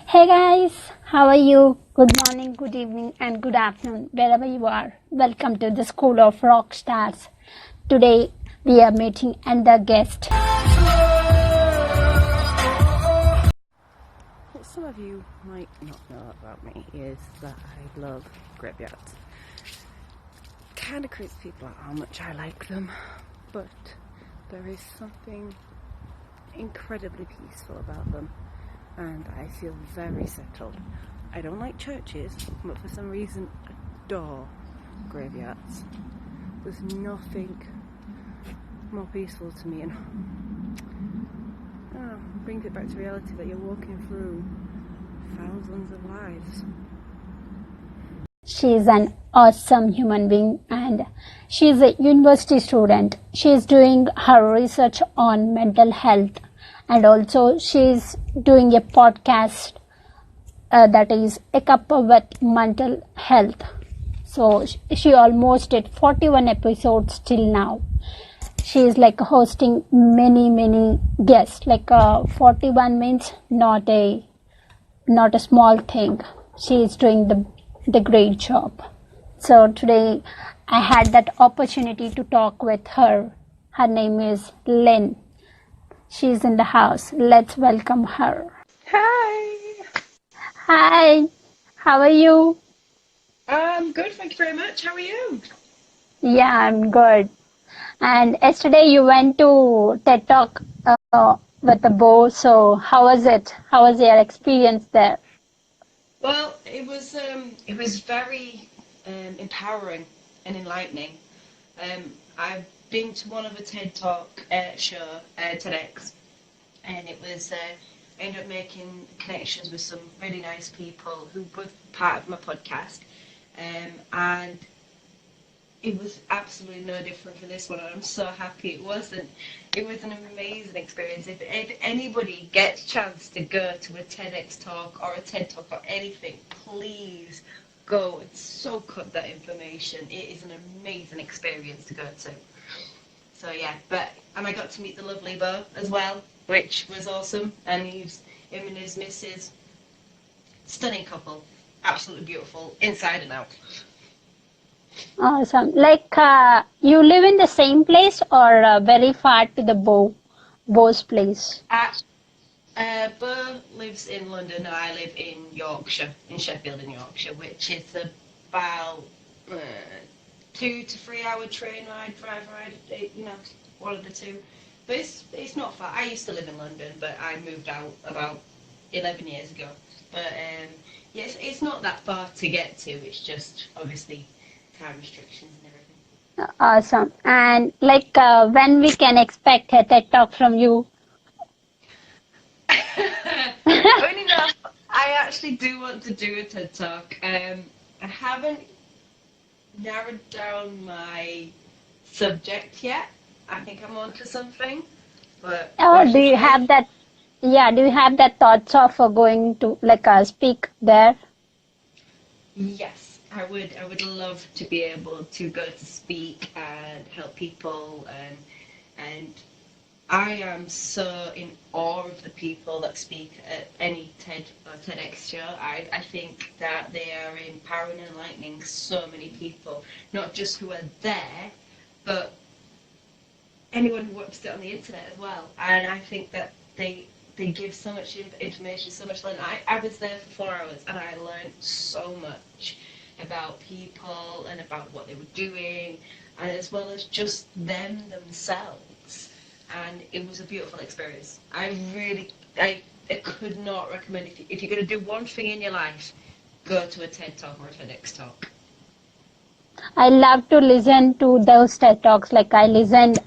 Hey guys, how are you? Good morning, good evening, and good afternoon, wherever you are. Welcome to the School of Rockstars. Today we are meeting another guest. What some of you might not know about me is that I love graveyards. Kind of creeps people out how much I like them, but there is something incredibly peaceful about them, and I feel very settled. I don't like churches, but for some reason adore graveyards. There's nothing more peaceful to me, and brings it back to reality that you're walking through thousands of lives. She is an awesome human being and she is a university student. She is doing her research on mental health, and also she is doing a podcast that is a cuppa with mental health. So she almost did 41 episodes till now. She is like hosting many guests. 41 means not a small thing. She is doing the great job. So today I had that opportunity to talk with her. Her name is Lynne. She's in the house. Let's welcome her. Hi. Hi. How are you? I'm good, thank you very much. How are you? Yeah, I'm good. And yesterday you went to TED Talk with the bow. So how was it? How was your experience there? Well, it was very empowering and enlightening. I've been to one of the TED Talk show, TEDx, and it was ended up making connections with some really nice people who were part of my podcast, and it was absolutely no different for this one, and I'm so happy it wasn't. It was an amazing experience. If anybody gets a chance to go to a TEDx talk or a TED talk or anything, please go and soak up that information. It is an amazing experience to go to. So yeah, and I got to meet the lovely Bo as well, which was awesome. And him and his missus, stunning couple, absolutely beautiful, inside and out. Awesome. You live in the same place or very far to the bow's place? Bo lives in London and I live in Yorkshire, in Sheffield in Yorkshire, which is about 2 to 3 hour train ride, drive ride, one of the two. But it's not far. I used to live in London, but I moved out about 11 years ago. But yes, it's not that far to get to. It's just obviously time restrictions and everything. Awesome. And when we can expect a TED Talk from you? Funny enough, I actually do want to do a TED Talk. I haven't narrowed down my subject yet. I think I'm onto something. But Do you have that? Yeah, do you have that thoughts of going to speak there? Yes, I would love to be able to go to speak and help people, and I am so in awe of the people that speak at any TED or TEDx show. I think that they are empowering and enlightening so many people, not just who are there, but anyone who watches it on the internet as well. And I think that they give so much information, so much learning. I was there for 4 hours and I learned so much about people and about what they were doing, and as well as just them themselves. And it was a beautiful experience. I could not recommend, if you're going to do one thing in your life, go to a TED Talk or a TEDx talk. I love to listen to those TED Talks. I listened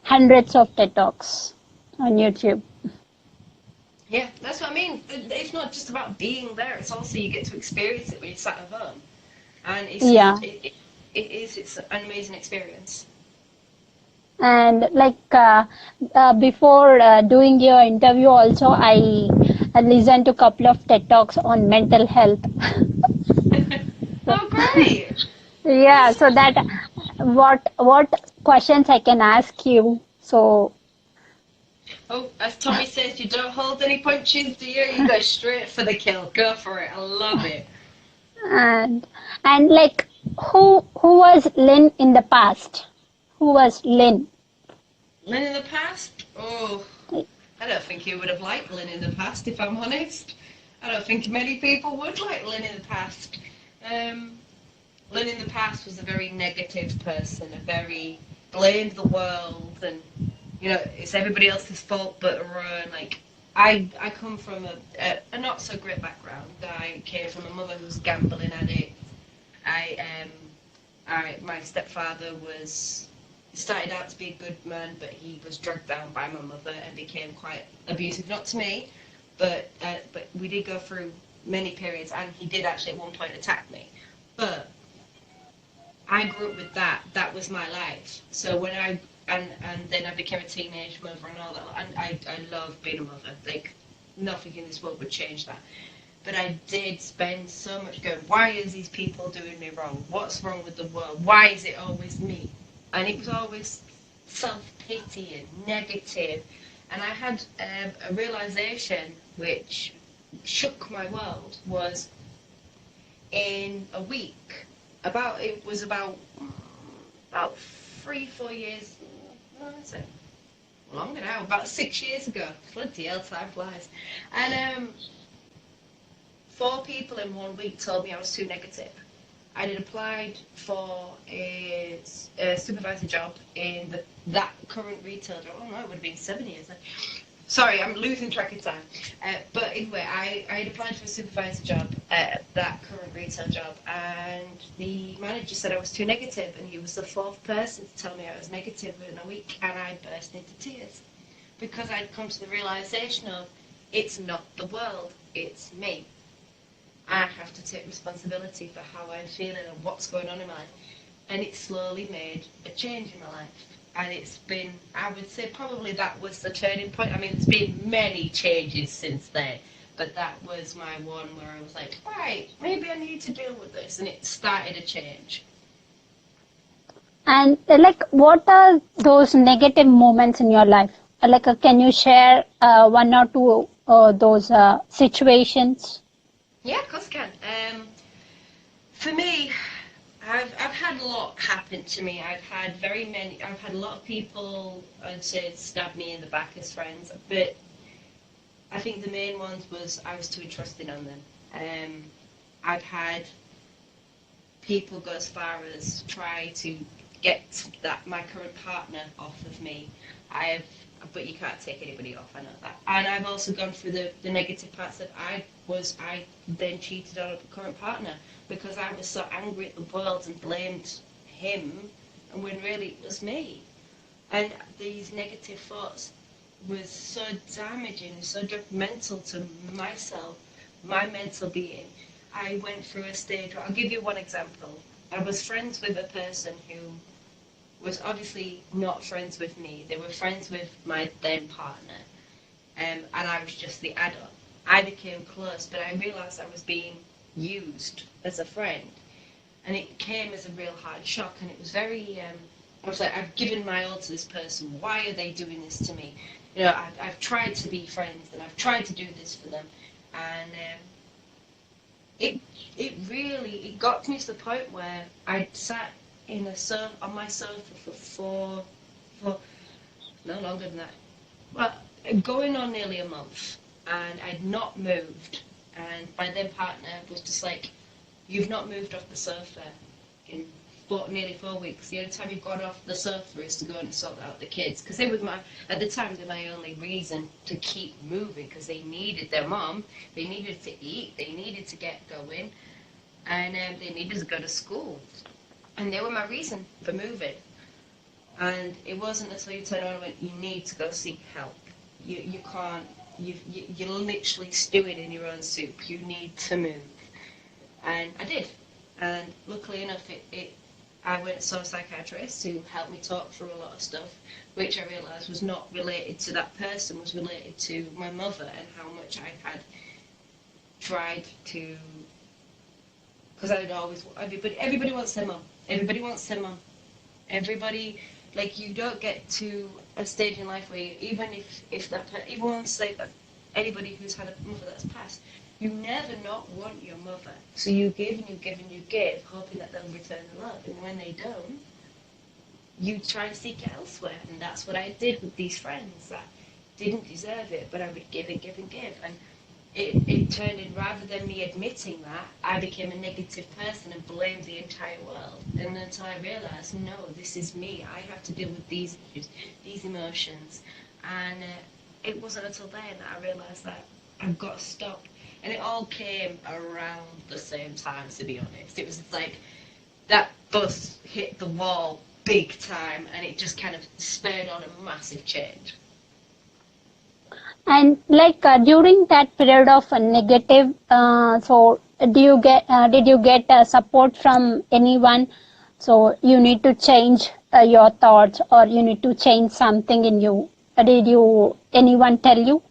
hundreds of TED Talks on YouTube. Yeah, that's what I mean. It's not just about being there. It's also you get to experience it when you're sat at home. And it's an amazing experience. And before doing your interview also, I listened to a couple of TED Talks on mental health. Oh, great! Yeah, so that what questions I can ask you. So Oh, as Tommy says, you don't hold any punches, do you? You go straight for the kill. Go for it. I love it. And like, who was Lynn in the past? Who was Lynn? Lynn in the past? Oh, I don't think you would have liked Lynn in the past, if I'm honest. I don't think many people would like Lynn in the past. Lynn in the past was a very negative person, a very blamed the world, and it's everybody else's fault but her own. Like I come from a not so great background. I came from a mother who was a gambling addict. My stepfather started out to be a good man, but he was dragged down by my mother and became quite abusive. Not to me, but we did go through many periods, and he did actually at one point attack me. But I grew up with that. That was my life. So when and then I became a teenage mother and all that. And I love being a mother. Like nothing in this world would change that. But I did spend so much going, why is these people doing me wrong? What's wrong with the world? Why is it always me? And it was always self-pity and negative. And I had a realization which shook my world was in a week. It was about 3-4 years, no, that's it, longer now, about 6 years ago. Bloody hell, time flies. And 4 people in 1 week told me I was too negative. I had applied for a supervisor job in that current retail job. Oh no, it would have been 7 years then. Sorry, I'm losing track of time. But anyway, I had applied for a supervisor job at that current retail job, and the manager said I was too negative, and he was the 4th person to tell me I was negative in a week, and I burst into tears because I'd come to the realization of it's not the world, it's me. I have to take responsibility for how I'm feeling and what's going on in my life. And it slowly made a change in my life. And it's been, I would say probably that was the turning point. I mean, there's been many changes since then. But that was my one where I was like, right, maybe I need to deal with this. And it started a change. And like, what are those negative moments in your life? Like, can you share 1 or 2 those situations? Yeah, of course I can. For me, I've had a lot happen to me. I've had a lot of people, I'd say, stab me in the back as friends. But I think the main ones was I was too trusting on them. I've had people go as far as try to get my current partner off of me. But you can't take anybody off, I know that. And I've also gone through the negative parts that I then cheated on a current partner because I was so angry at the world and blamed him, and when really it was me. And these negative thoughts was so damaging, so detrimental to myself, my mental being. I went through a stage, I'll give you one example. I was friends with a person who was obviously not friends with me. They were friends with my then partner, and I was just the adult. I became close, but I realised I was being used as a friend, and it came as a real hard shock, and it was very, I was like, I've given my all to this person. Why are they doing this to me? I've tried to be friends, and I've tried to do this for them, and it really got me to the point where I sat on my sofa for no longer than that. Well, going on nearly a month, and I'd not moved, and my then partner was just like, "You've not moved off the sofa in nearly 4 weeks. The only time you've gone off the sofa is to go and sort out the kids." Because at the time, they were my only reason to keep moving, because they needed their mom, they needed to eat, they needed to get going, and they needed to go to school. And they were my reason for moving. And it wasn't until you turned around and went, you need to go seek help. You can't, you're literally stewing in your own soup. You need to move. And I did. And luckily enough, I went and saw a psychiatrist who helped me talk through a lot of stuff, which I realised was not related to that person, was related to my mother and how much I had tried to, because everybody wants their mum. Everybody wants their mum. Everybody Like, you don't get to a stage in life where even even say that anybody who's had a mother that's passed, you never not want your mother. So you give and you give and you give, hoping that they'll return the love. And when they don't, you try and seek it elsewhere. And that's what I did with these friends that didn't deserve it, but I would give and give and give. And it turned in, rather than me admitting that, I became a negative person and blamed the entire world. And until I realised, no, this is me. I have to deal with these issues, these emotions. And it wasn't until then that I realised that I've got to stop. And it all came around the same time, to be honest. It was like that bus hit the wall big time, and it just kind of spurred on a massive change. And like during that period of negative, so did you get support from anyone? So you need to change your thoughts, or you need to change something in you. Did anyone tell you?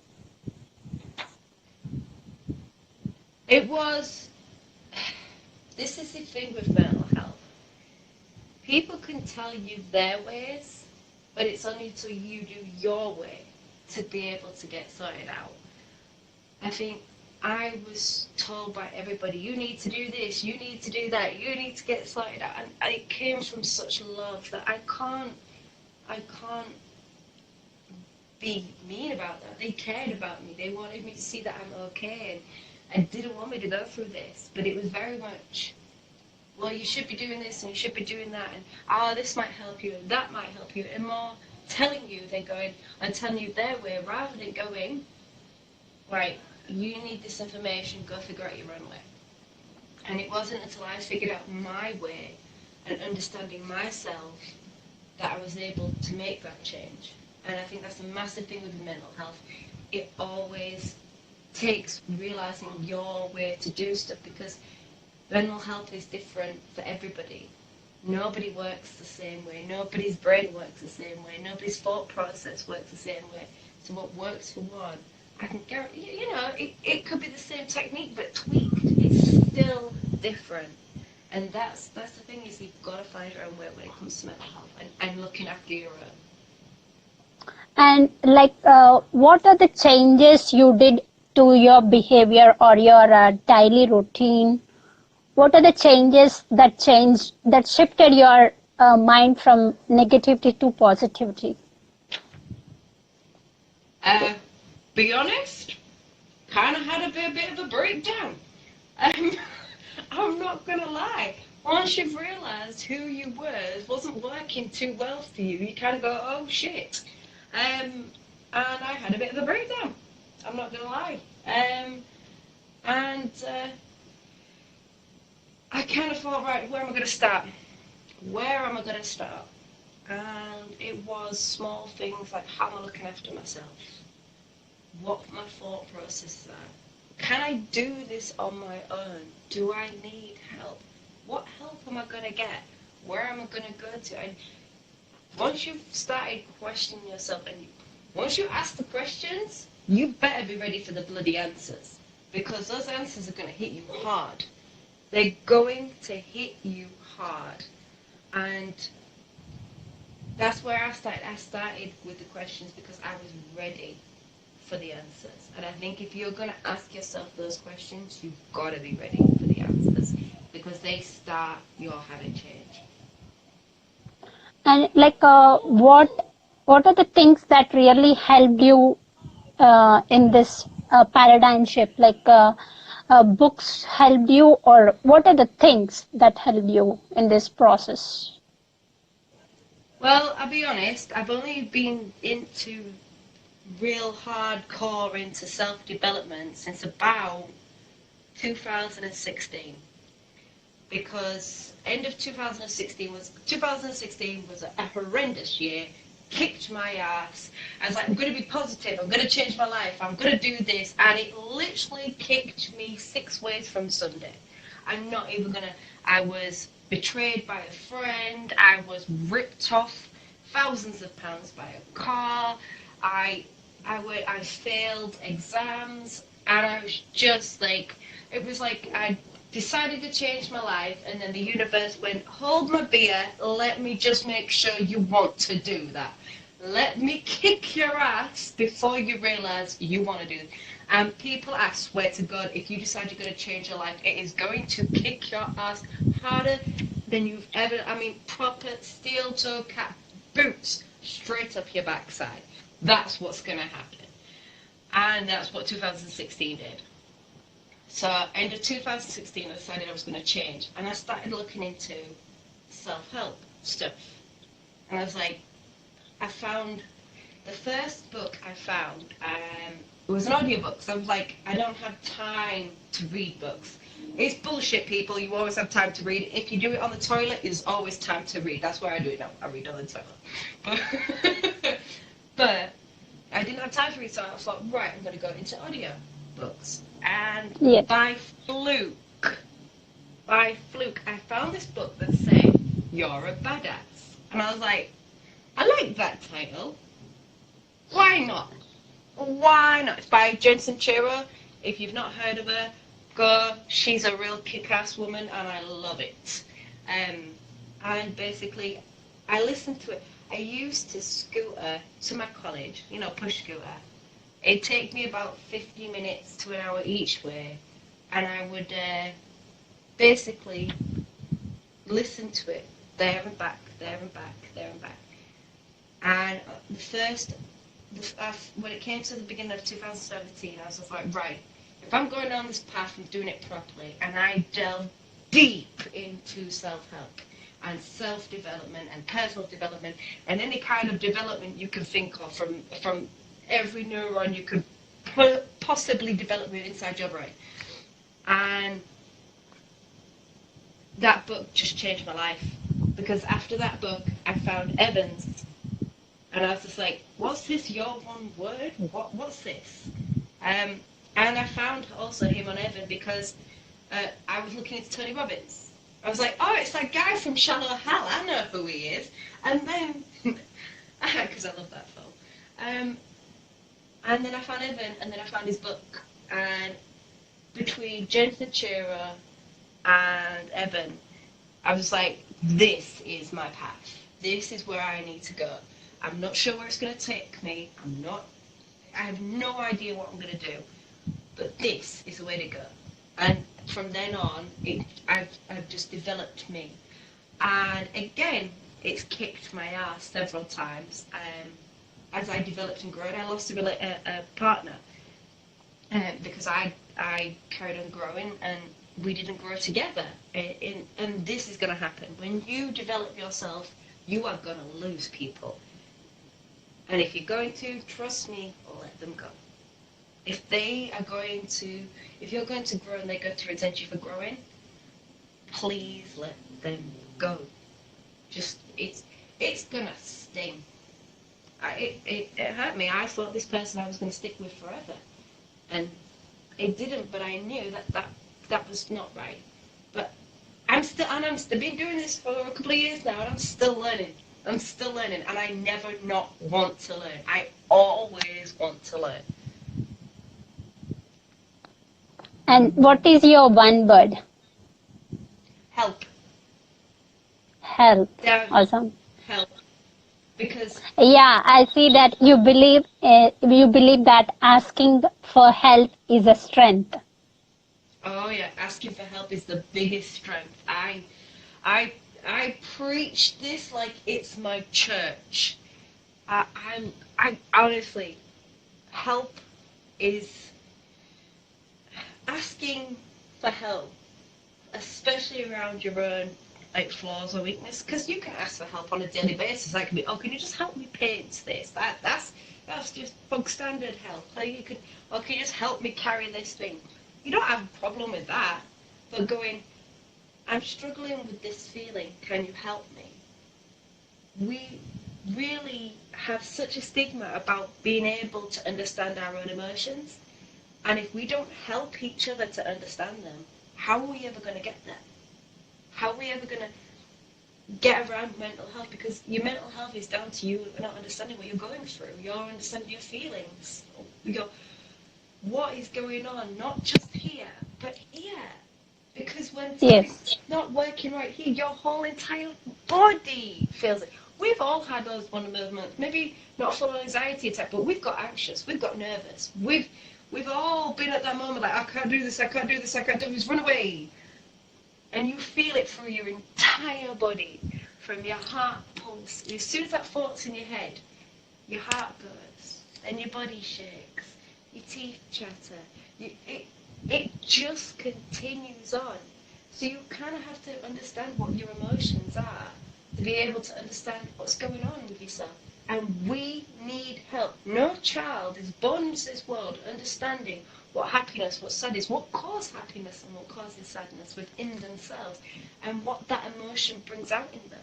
This is the thing with mental health. People can tell you their ways, but it's only until you do your way to be able to get sorted out. I think I was told by everybody, you need to do this, you need to do that, you need to get sorted out. And it came from such love that I can't be mean about that. They cared about me. They wanted me to see that I'm okay, and didn't want me to go through this. But it was very much, well, you should be doing this and you should be doing that, and this might help you and that might help you, and more telling you than going and telling you their way, rather than going, right, you need this information, go figure out your own way. And it wasn't until I figured out my way and understanding myself that I was able to make that change. And I think that's a massive thing with mental health. It always takes realizing your way to do stuff, because mental health is different for everybody. Nobody works the same way. Nobody's brain works the same way. Nobody's thought process works the same way. So what works for one, I can guarantee, it could be the same technique but tweaked. It's still different. And that's the thing, is you've got to find your own way when it comes to mental health, and looking after your own. And like, what are the changes you did to your behavior or your daily routine? What are the changes that shifted your mind from negativity to positivity? Be honest, kind of had a bit of a breakdown. I'm not going to lie. Once you've realised who you were wasn't working too well for you, you kind of go, oh shit. And I had a bit of a breakdown. I'm not going to lie. I kind of thought, right, where am I going to start? Where am I going to start? And it was small things like, how am I looking after myself? What my thought processes are. Can I do this on my own? Do I need help? What help am I going to get? Where am I going to go to? And once you've started questioning yourself, and once you ask the questions, you better be ready for the bloody answers. Because those answers are going to hit you hard. They're going to hit you hard. And that's where I started. I started with the questions because I was ready for the answers. And I think if you're going to ask yourself those questions, you've got to be ready for the answers, because they start your habit change. And like, what are the things that really helped you in this paradigm shift? Like, books helped you, or what are the things that helped you in this process? Well, I'll be honest, I've only been into real hardcore into self-development since about 2016, because end of 2016 was a horrendous year, kicked my ass. I was like, I'm going to be positive, I'm going to change my life, I'm going to do this, and it literally kicked me 6 ways from Sunday. I'm not even going to, I was betrayed by a friend, I was ripped off thousands of pounds by a car, I failed exams, and I was just like, it was like decided to change my life, and then the universe went, hold my beer, let me just make sure you want to do that. Let me kick your ass before you realise you want to do it. And people, I swear to God, if you decide you're going to change your life, it is going to kick your ass harder than you've ever, proper steel toe cap boots straight up your backside. That's what's going to happen. And that's what 2016 did. So end of 2016, I decided I was going to change. And I started looking into self-help stuff. And I was like, I found, the first book I found, it was an audiobook. So I was like, I don't have time to read books. It's bullshit, people. You always have time to read. If you do it on the toilet, there's always time to read. That's where I do it now. I read on the toilet. But I didn't have time to read, so I thought, right, I'm going to go into audio books. And Yes. by fluke, I found this book that said, You're a Badass. And I was like, I like that title. Why not? Why not? It's by Jen Sincero. If you've not heard of her, go. She's a real kick-ass woman, and I love it. And basically, I listened to it. I used to scooter to my college, push scooter. It'd take me about 50 minutes to an hour each way, and I would basically listen to it there and back, there and back, there and back. And when it came to the beginning of 2017, I was just like, right, if I'm going down this path and doing it properly, and I delve deep into self-help and self-development and personal development and any kind of development you can think of from every neuron you could possibly develop inside your brain. And that book just changed my life, because after that book I found Evans, and I was just like, what's this, your one word? What's this? And I found also him on Evan because I was looking into Tony Robbins. I was like, oh, it's that guy from Shallow Hal, I know who he is. And then, because I love that film. And then I found Evan, and then I found his book. And between Jen Sincero and Evan, I was like, this is my path. This is where I need to go. I'm not sure where it's going to take me. I have no idea what I'm going to do. But this is the way to go. And from then on, I've just developed me. And again, it's kicked my ass several times. As I developed and grew, I lost a partner because I carried on growing and we didn't grow together. And this is going to happen. When you develop yourself, you are going to lose people. And if you're going to, trust me, let them go. If you're going to grow and they're going to resent you for growing, please let them go. Just, it's gonna sting. It hurt me. I thought this person I was going to stick with forever. And it didn't, but I knew that was not right. But I'm been doing this for a couple of years now, and I'm still learning. And I never not want to learn. I always want to learn. And what is your one word? Help. Help. Yeah. Awesome. Help. Because yeah, I see that you believe that asking for help is a strength. Oh yeah, asking for help is the biggest strength. I preach this like it's my church. I honestly, help is asking for help, especially around your own flaws or weakness, because you can ask for help on a daily basis. That can be, can you just help me paint this? That's just bog standard help. Can you just help me carry this thing? You don't have a problem with that, but going, I'm struggling with this feeling, can you help me? We really have such a stigma about being able to understand our own emotions, and if we don't help each other to understand them, how are we ever going to get there? How are we ever going to get around mental health? Because your mental health is down to you not understanding what you're going through, you're understanding your feelings, what is going on, not just here, but here. Because when Yes. something's not working right here, your whole entire body feels it. We've all had those one moments, maybe not full anxiety attack, but we've got anxious, we've got nervous, we've all been at that moment like, I can't do this, I can't do this, I can't do this, run away. And you feel it through your entire body, from your heart pulse. As soon as that thought's in your head, your heart goes, and your body shakes, your teeth chatter. It just continues on. So you kind of have to understand what your emotions are to be able to understand what's going on with yourself. And we need help. No child is born into this world understanding what happiness, what sadness, what causes happiness and what causes sadness within themselves, and what that emotion brings out in them.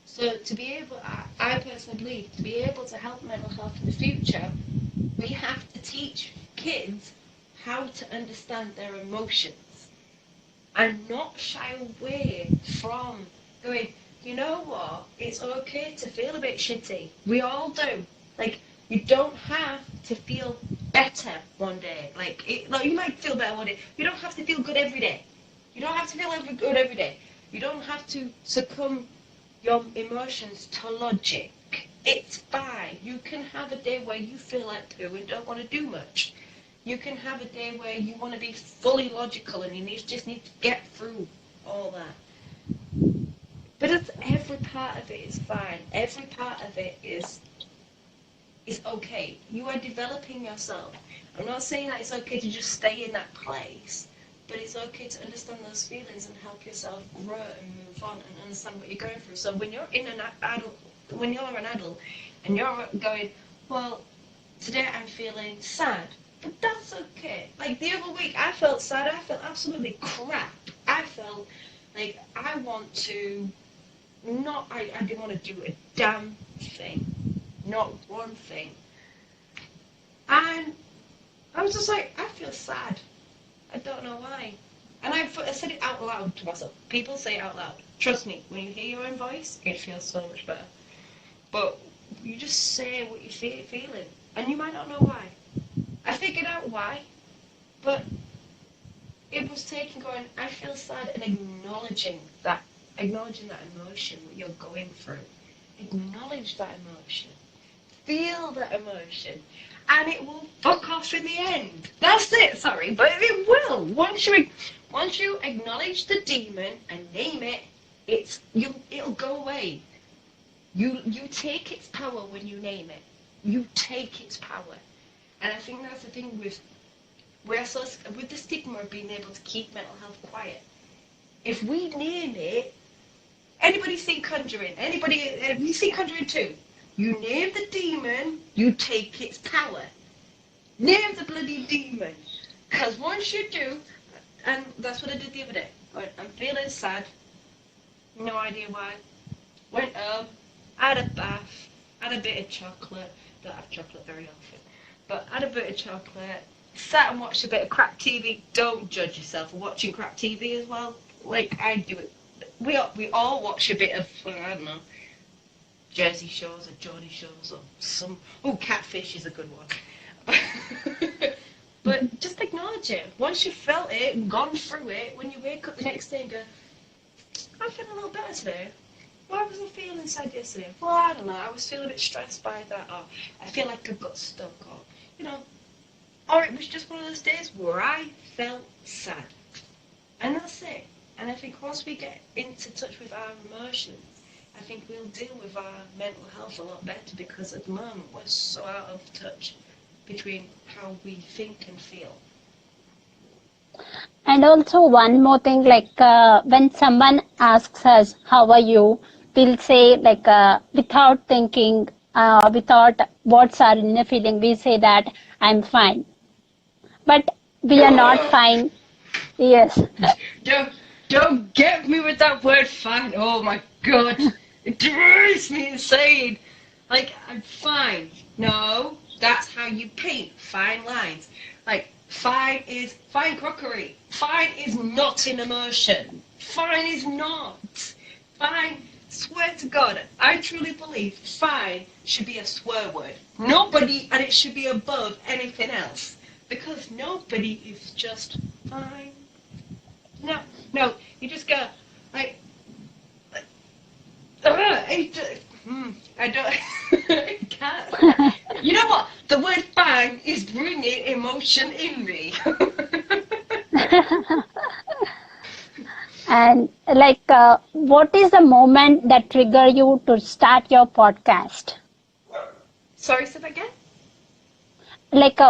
So to be able, I personally believe, to be able to help mental health in the future, we have to teach kids how to understand their emotions and not shy away from going, you know what, it's okay to feel a bit shitty. We all do. Like, you don't have to feel better one day. Like you might feel better one day. You don't have to feel good every day. You don't have to feel good every day. You don't have to succumb your emotions to logic. It's fine. You can have a day where you feel like poo and don't want to do much. You can have a day where you want to be fully logical and you just need to get through all that. But every part of it is fine. Every part of it is okay. You are developing yourself. I'm not saying that it's okay to just stay in that place, but it's okay to understand those feelings and help yourself grow and move on and understand what you're going through. So when you're an adult and you're going, well, today I'm feeling sad, but that's okay. Like the other week I felt sad, I felt absolutely crap. I felt like I didn't want to do a damn thing. Not one thing. And I was just like, I feel sad. I don't know why. And I said it out loud to myself. People say it out loud. Trust me, when you hear your own voice, it feels so much better. But you just say what you're feeling. And you might not know why. I figured out why. But it was going, I feel sad, and acknowledging that emotion that you're going through. Acknowledge that emotion. Feel that emotion, and it will fuck off in the end. That's it, sorry, but it will. Once you acknowledge the demon and name it, it'll go away. You take its power when you name it. You take its power. And I think that's the thing with the stigma of being able to keep mental health quiet. If we name it, anybody seen Conjuring? Have you seen Conjuring 2? You name the demon, you take its power. Name the bloody demon. Because once you do, and that's what I did the other day. I'm feeling sad. No idea why. Went home, had a bath, had a bit of chocolate. Don't have chocolate very often. But had a bit of chocolate. Sat and watched a bit of crap TV. Don't judge yourself for watching crap TV as well. Like I do it. We all watch a bit of, I don't know, Jersey shows or Geordie shows or some... Oh, Catfish is a good one. But just acknowledge it. Once you've felt it and gone through it, when you wake up the next day and go, I'm feeling a little better today. Why was I feeling sad yesterday? Well, I don't know. I was feeling a bit stressed by that. Or I feel like I've got stuck. Or, or it was just one of those days where I felt sad. And that's it. And I think once we get into touch with our emotions, I think we'll deal with our mental health a lot better, because at the moment we're so out of touch between how we think and feel. And also one more thing, when someone asks us, how are you? We'll say without thinking, without what's our inner feeling, we say that I'm fine. But we are not fine. Yes. Don't get me with that word fine. Oh my God. It drives me insane. Like, I'm fine. No, that's how you paint fine lines. Like, fine is fine crockery. Fine is not an emotion. Fine is not. Fine, swear to God, I truly believe fine should be a swear word. And it should be above anything else. Because nobody is just fine. No, you just go, like I don't, I can't. You know what? The word bang is bringing emotion in me. And what is the moment that trigger you to start your podcast? Sorry, say that again?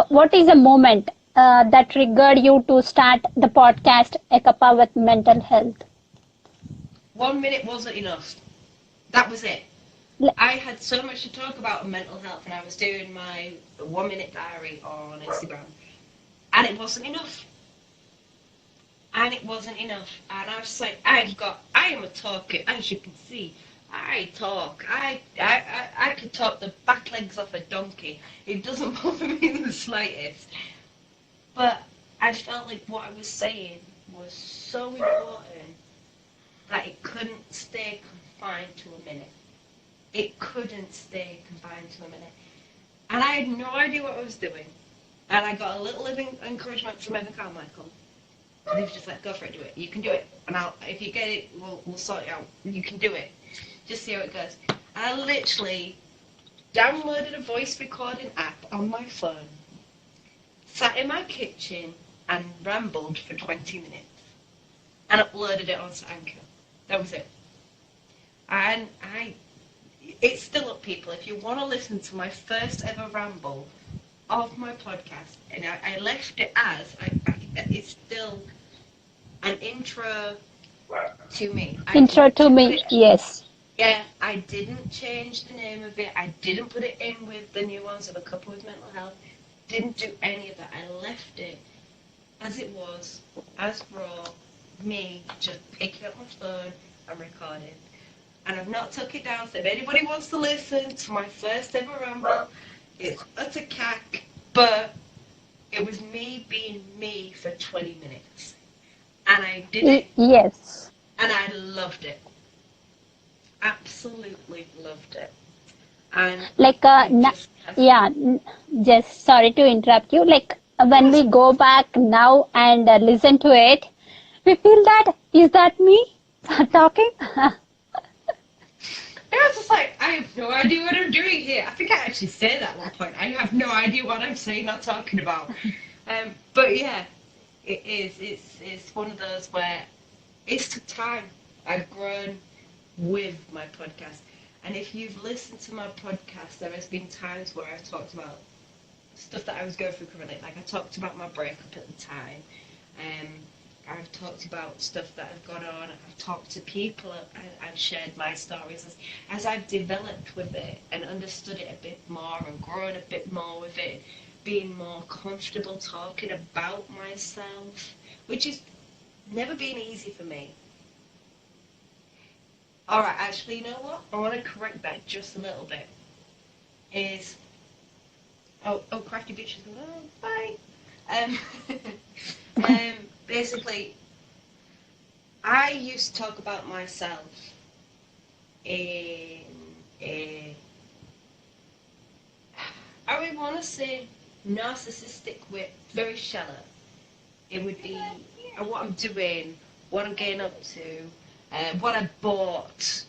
What is the moment that triggered you to start the podcast, A Cuppa with Mental Health? 1 minute wasn't enough. That was it. L- I had so much to talk about on mental health, and I was doing my 1 minute diary on Instagram, and it wasn't enough. And it wasn't enough. And I was just like, I am a talker, as you can see. I talk. I could talk the back legs off a donkey. It doesn't bother me in the slightest. But I felt like what I was saying was so important that it couldn't stay confined to a minute. It couldn't stay confined to a minute. And I had no idea what I was doing. And I got a little encouragement from Emma Carmichael. And he was just like, go for it, do it. You can do it. And if you get it, we'll sort it out. You can do it. Just see how it goes. And I literally downloaded a voice recording app on my phone, sat in my kitchen and rambled for 20 minutes. And uploaded it onto Anchor. That was it. And it's still up, people. If you want to listen to my first ever ramble of my podcast, and I left it as, it's still an intro to me. Yes. Yeah, I didn't change the name of it. I didn't put it in with the nuance of A Cuppa with Mental Health. Didn't do any of that. I left it as it was, as raw, me just picking up my phone and recording. And I've not took it down, so if anybody wants to listen to my first ever ramble, it's utter cack, but it was me being me for 20 minutes. And I did it, Yes. and I loved it. Absolutely loved it. And just sorry to interrupt you. When we go back now and listen to it, we feel that, is that me talking? I was just like, I have no idea what I'm doing here. I think I actually said that at one point. I have no idea what I'm saying or talking about. But yeah, it is. It's one of those where it's took time. I've grown with my podcast. And if you've listened to my podcast, there has been times where I've talked about stuff that I was going through currently. Like I talked about my breakup at the time. I've talked about stuff that I've gone on. I've talked to people and I've shared my stories as I've developed with it and understood it a bit more and grown a bit more with it, being more comfortable talking about myself, which has never been easy for me. Alright, actually, you know what? I want to correct that just a little bit. Crafty bitches, oh, bye. Basically, I used to talk about myself in a, I would want to say narcissistic way, very shallow. It would be what I'm doing, what I'm getting up to, what I bought,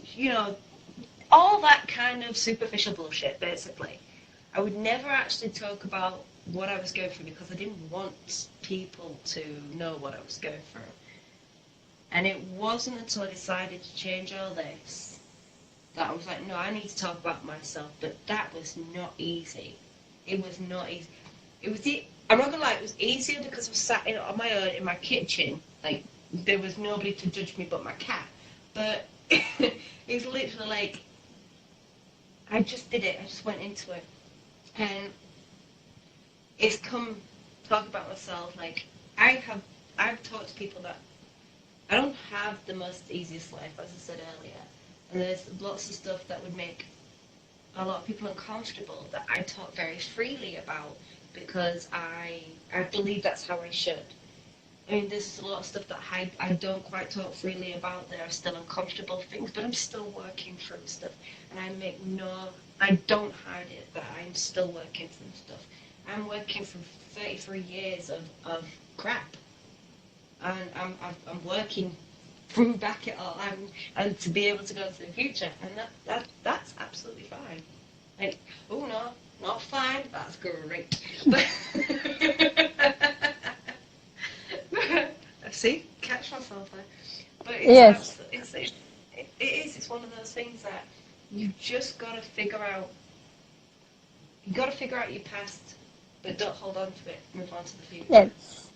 all that kind of superficial bullshit, basically. I would never actually talk about what I was going through because I didn't want people to know what I was going through. And it wasn't until I decided to change all this that I was like, no, I need to talk about myself. But that was not easy. It was not easy. I'm not gonna lie, it was easier because I was sat on my own in my kitchen. Like, there was nobody to judge me but my cat. But it's literally like, I just did it. I just went into it. And it's come talk about myself. Like, I've talked to people that I don't have the most easiest life, as I said earlier. And there's lots of stuff that would make a lot of people uncomfortable that I talk very freely about because I believe that's how I should. I mean, there's a lot of stuff that I don't quite talk freely about. There are still uncomfortable things, but I'm still working through stuff. And I don't hide it that I'm still working through stuff. I'm working through 33 years of crap. and I'm working through back it all and to be able to go to the future, and that's absolutely fine. Like, oh no, not fine, that's great. But see, catch myself there. But it's Yes. it's one of those things that you just gotta figure out. You gotta figure out your past, but don't hold on to it. Move on to the future. Yes.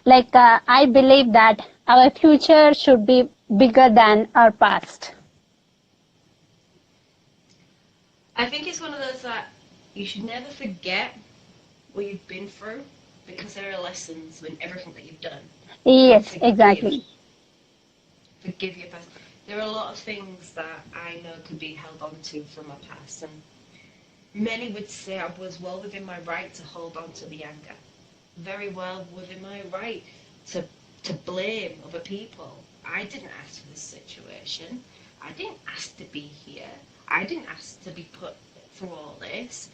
Like, I believe that our future should be bigger than our past. I think it's one of those that you should never forget what you've been through, because there are lessons in everything that you've done. Yes, Forgive. exactly. Forgive your past. There are a lot of things that I know could be held on to from my past, and many would say I was well within my right to hold on to the anger. Very well within my right to blame other people. I didn't ask for this situation. I didn't ask to be here. I didn't ask to be put through all this.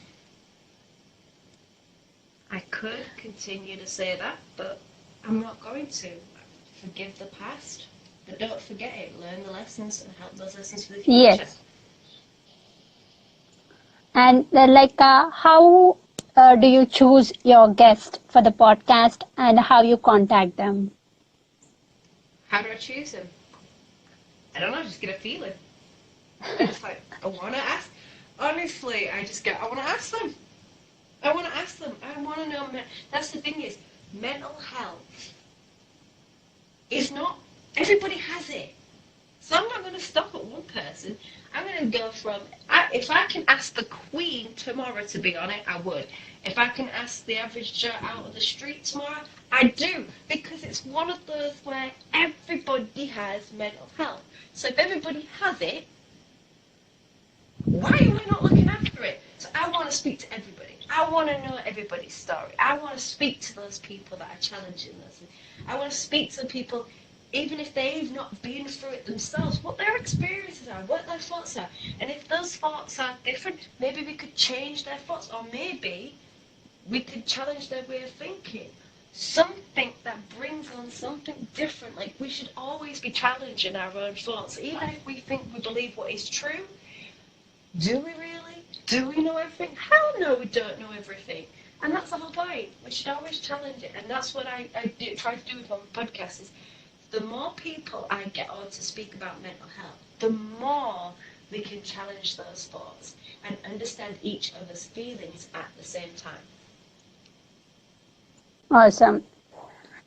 I could continue to say that, but I'm not going to. Forgive the past, but don't forget it. Learn the lessons and help those lessons for the future. Yes. And how do you choose your guest for the podcast and how you contact them? How do I choose them? I don't know, I just get a feeling. I just like, I want to ask. Honestly, I want to ask them. I want to ask them. I want to know. That's the thing is, mental health is not, everybody has it. So I'm not going to stop at one person. I'm going to go from, if I can ask the Queen tomorrow to be on it, I would. If I can ask the average Joe out of the street tomorrow, I do. Because it's one of those where everybody has mental health. So if everybody has it, why are we not looking after it? So I want to speak to everybody. I want to know everybody's story. I want to speak to those people that are challenging us. I want to speak to the people, even if they've not been through it themselves, what their experiences are, what their thoughts are. And if those thoughts are different, maybe we could change their thoughts, or maybe we could challenge their way of thinking. Something that brings on something different. Like, we should always be challenging our own thoughts, even if we think we believe what is true. Do we really? Do we know everything? Hell no, we don't know everything. And that's the whole point. We should always challenge it. And that's what I try to do with my podcast is, the more people I get on to speak about mental health, the more we can challenge those thoughts and understand each other's feelings at the same time. Awesome.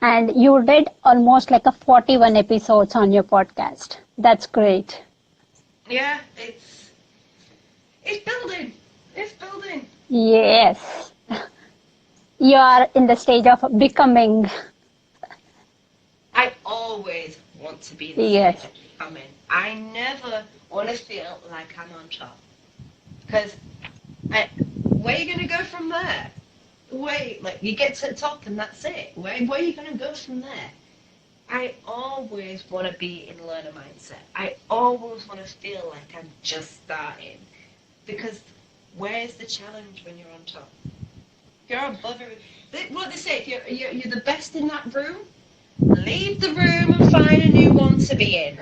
And you did almost 41 episodes on your podcast. That's great. Yeah, it's building. It's building. Yes. You are in the stage of becoming. I always want to be the Yes. stage of becoming. I never want to feel like I'm on top. Because where are you going to go from there? You get to the top and that's it. Where are you going to go from there? I always want to be in learner mindset. I always want to feel like I'm just starting. Because where's the challenge when you're on top? You're above everything. What they say, if you're the best in that room, leave the room and find a new one to be in.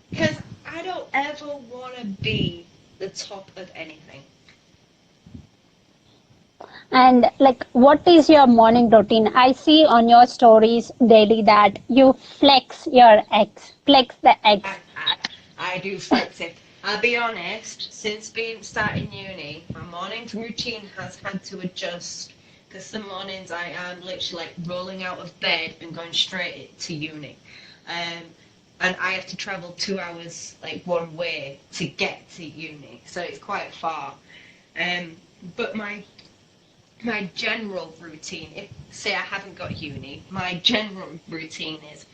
Because I don't ever want to be the top of anything. And what is your morning routine? I see on your stories daily that you flex your eggs, flex the eggs. I do flex it. I'll be honest, since starting uni, my morning routine has had to adjust, because some mornings I am literally rolling out of bed and going straight to uni. And I have to travel 2 hours one way to get to uni, so it's quite far. But my general routine, if say I haven't got uni, my general routine is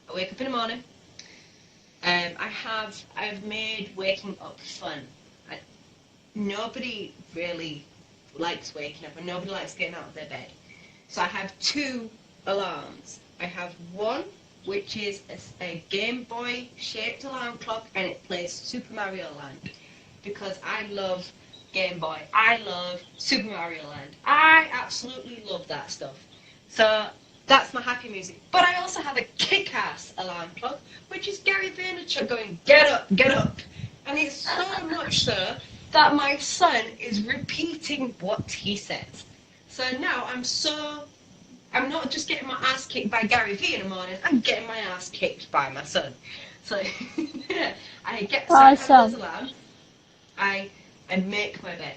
I wake up in the morning. I've made waking up fun. Nobody really likes waking up, and nobody likes getting out of their bed. So I have 2 alarms. I have one which is a Game Boy shaped alarm clock, and it plays Super Mario Land, because I love Game Boy. I love Super Mario Land. I absolutely love that stuff. So That's my happy music. But I also have a kick-ass alarm clock, which is Gary Vaynerchuk going, get up, get up. And it's so much so that my son is repeating what he says. So now I'm not just getting my ass kicked by Gary Vee in the morning, I'm getting my ass kicked by my son. So I have those Awesome. alarms. I make my bed.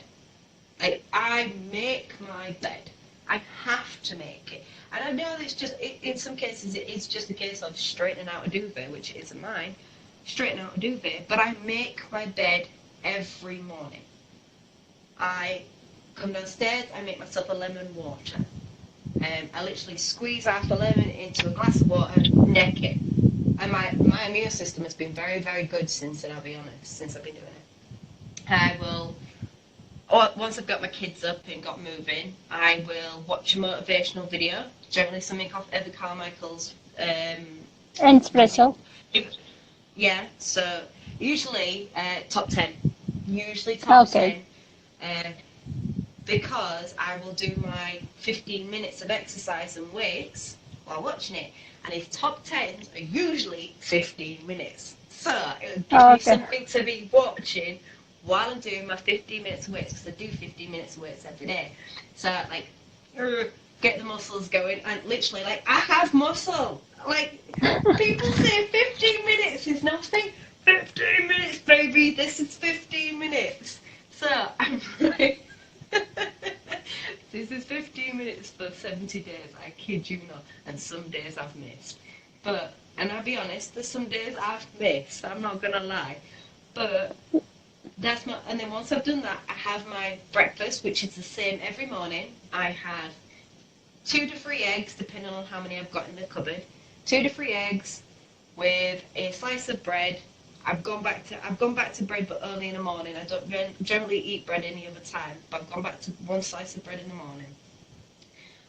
I make my bed. I have to make it. And I know it's just, in some cases, it's just a case of straightening out a duvet, which isn't mine, straightening out a duvet, but I make my bed every morning. I come downstairs, I make myself a lemon water. I literally squeeze half a lemon into a glass of water, neck it. And my immune system has been very, very good since then, I'll be honest, since I've been doing it. I will, once I've got my kids up and got moving, I will watch a motivational video, generally something off Evan Carmichael's Espresso. Yeah, so usually top 10. Usually top Okay. 10. Because I will do my 15 minutes of exercise and weights while watching it. And his top 10s are usually 15 minutes. So it'll give me something to be watching while I'm doing my 15 minutes of weights, because I do 15 minutes of weights every day. So like, get the muscles going, and literally like, I have muscle. Like, people say 15 minutes is nothing. 15 minutes, baby, this is 15 minutes. So I'm like, this is 15 minutes for 70 days, I kid you not, and some days I've missed. But, and I'll be honest, there's some days I've missed, I'm not gonna lie. But that's my, and then once I've done that, I have my breakfast, which is the same every morning. I have 2 to 3 eggs, depending on how many I've got in the cupboard. 2 to 3 eggs with a slice of bread. I've gone back to bread, but only in the morning. I don't generally eat bread any other time, but I've gone back to 1 slice of bread in the morning.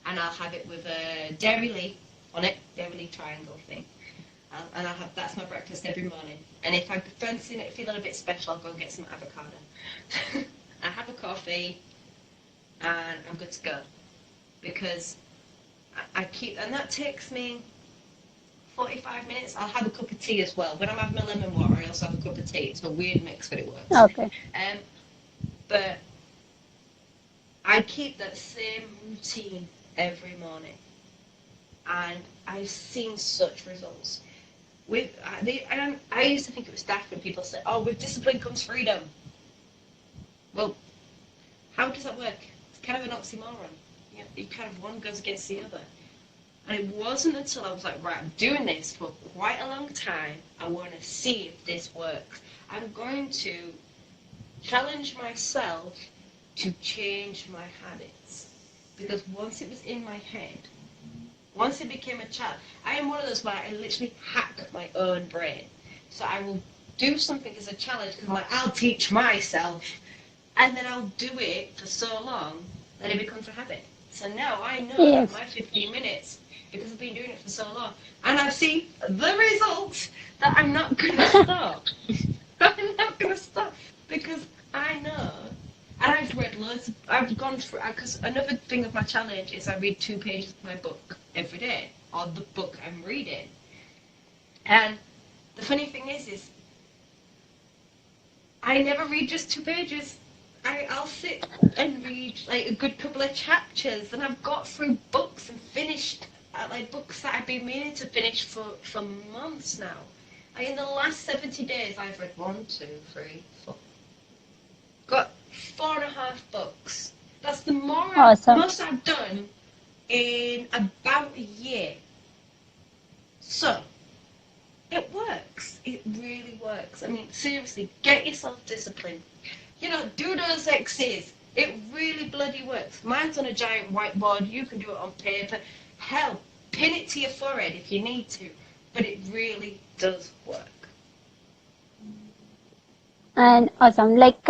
And I'll have it with a dairy leaf on it, dairy leaf triangle thing. And that's my breakfast every morning. And if I'm fancying it, feeling a bit special, I'll go and get some avocado. I have a coffee, and I'm good to go. Because I keep, and that takes me 45 minutes. I'll have a cup of tea as well. When I'm having my lemon water, I also have a cup of tea. It's a weird mix, but it works. Okay. But I keep that same routine every morning, and I've seen such results. I used to think it was daft when people say, "Oh, with discipline comes freedom." Well, how does that work? It's kind of an oxymoron. You kind of, one goes against the other. And it wasn't until I was like, right, I'm doing this for quite a long time. I want to see if this works. I'm going to challenge myself to change my habits. Because once it was in my head, once it became a challenge, I am one of those where I literally hack my own brain. So I will do something as a challenge because I'm like, I'll teach myself. And then I'll do it for so long that it becomes a habit. So now I know that my 15 minutes, because I've been doing it for so long, and I've seen the results, that I'm not going to stop. I'm not going to stop, because I know, and I've read loads, I've gone through, because another thing of my challenge is I read 2 pages of my book every day, or the book I'm reading. And the funny thing is I never read just 2 pages. I'll sit and read like a good couple of chapters, and I've got through books and finished like books that I've been meaning to finish for months now. Like in the last 70 days, I've read 1, 2, 3, 4. Got 4.5 books. That's the most I've done in about a year. So it works. It really works. I mean, seriously, get yourself disciplined. You know, do those X's. It really bloody works. Mine's on a giant whiteboard. You can do it on paper. Hell, pin it to your forehead if you need to. But it really does work. And awesome. Like,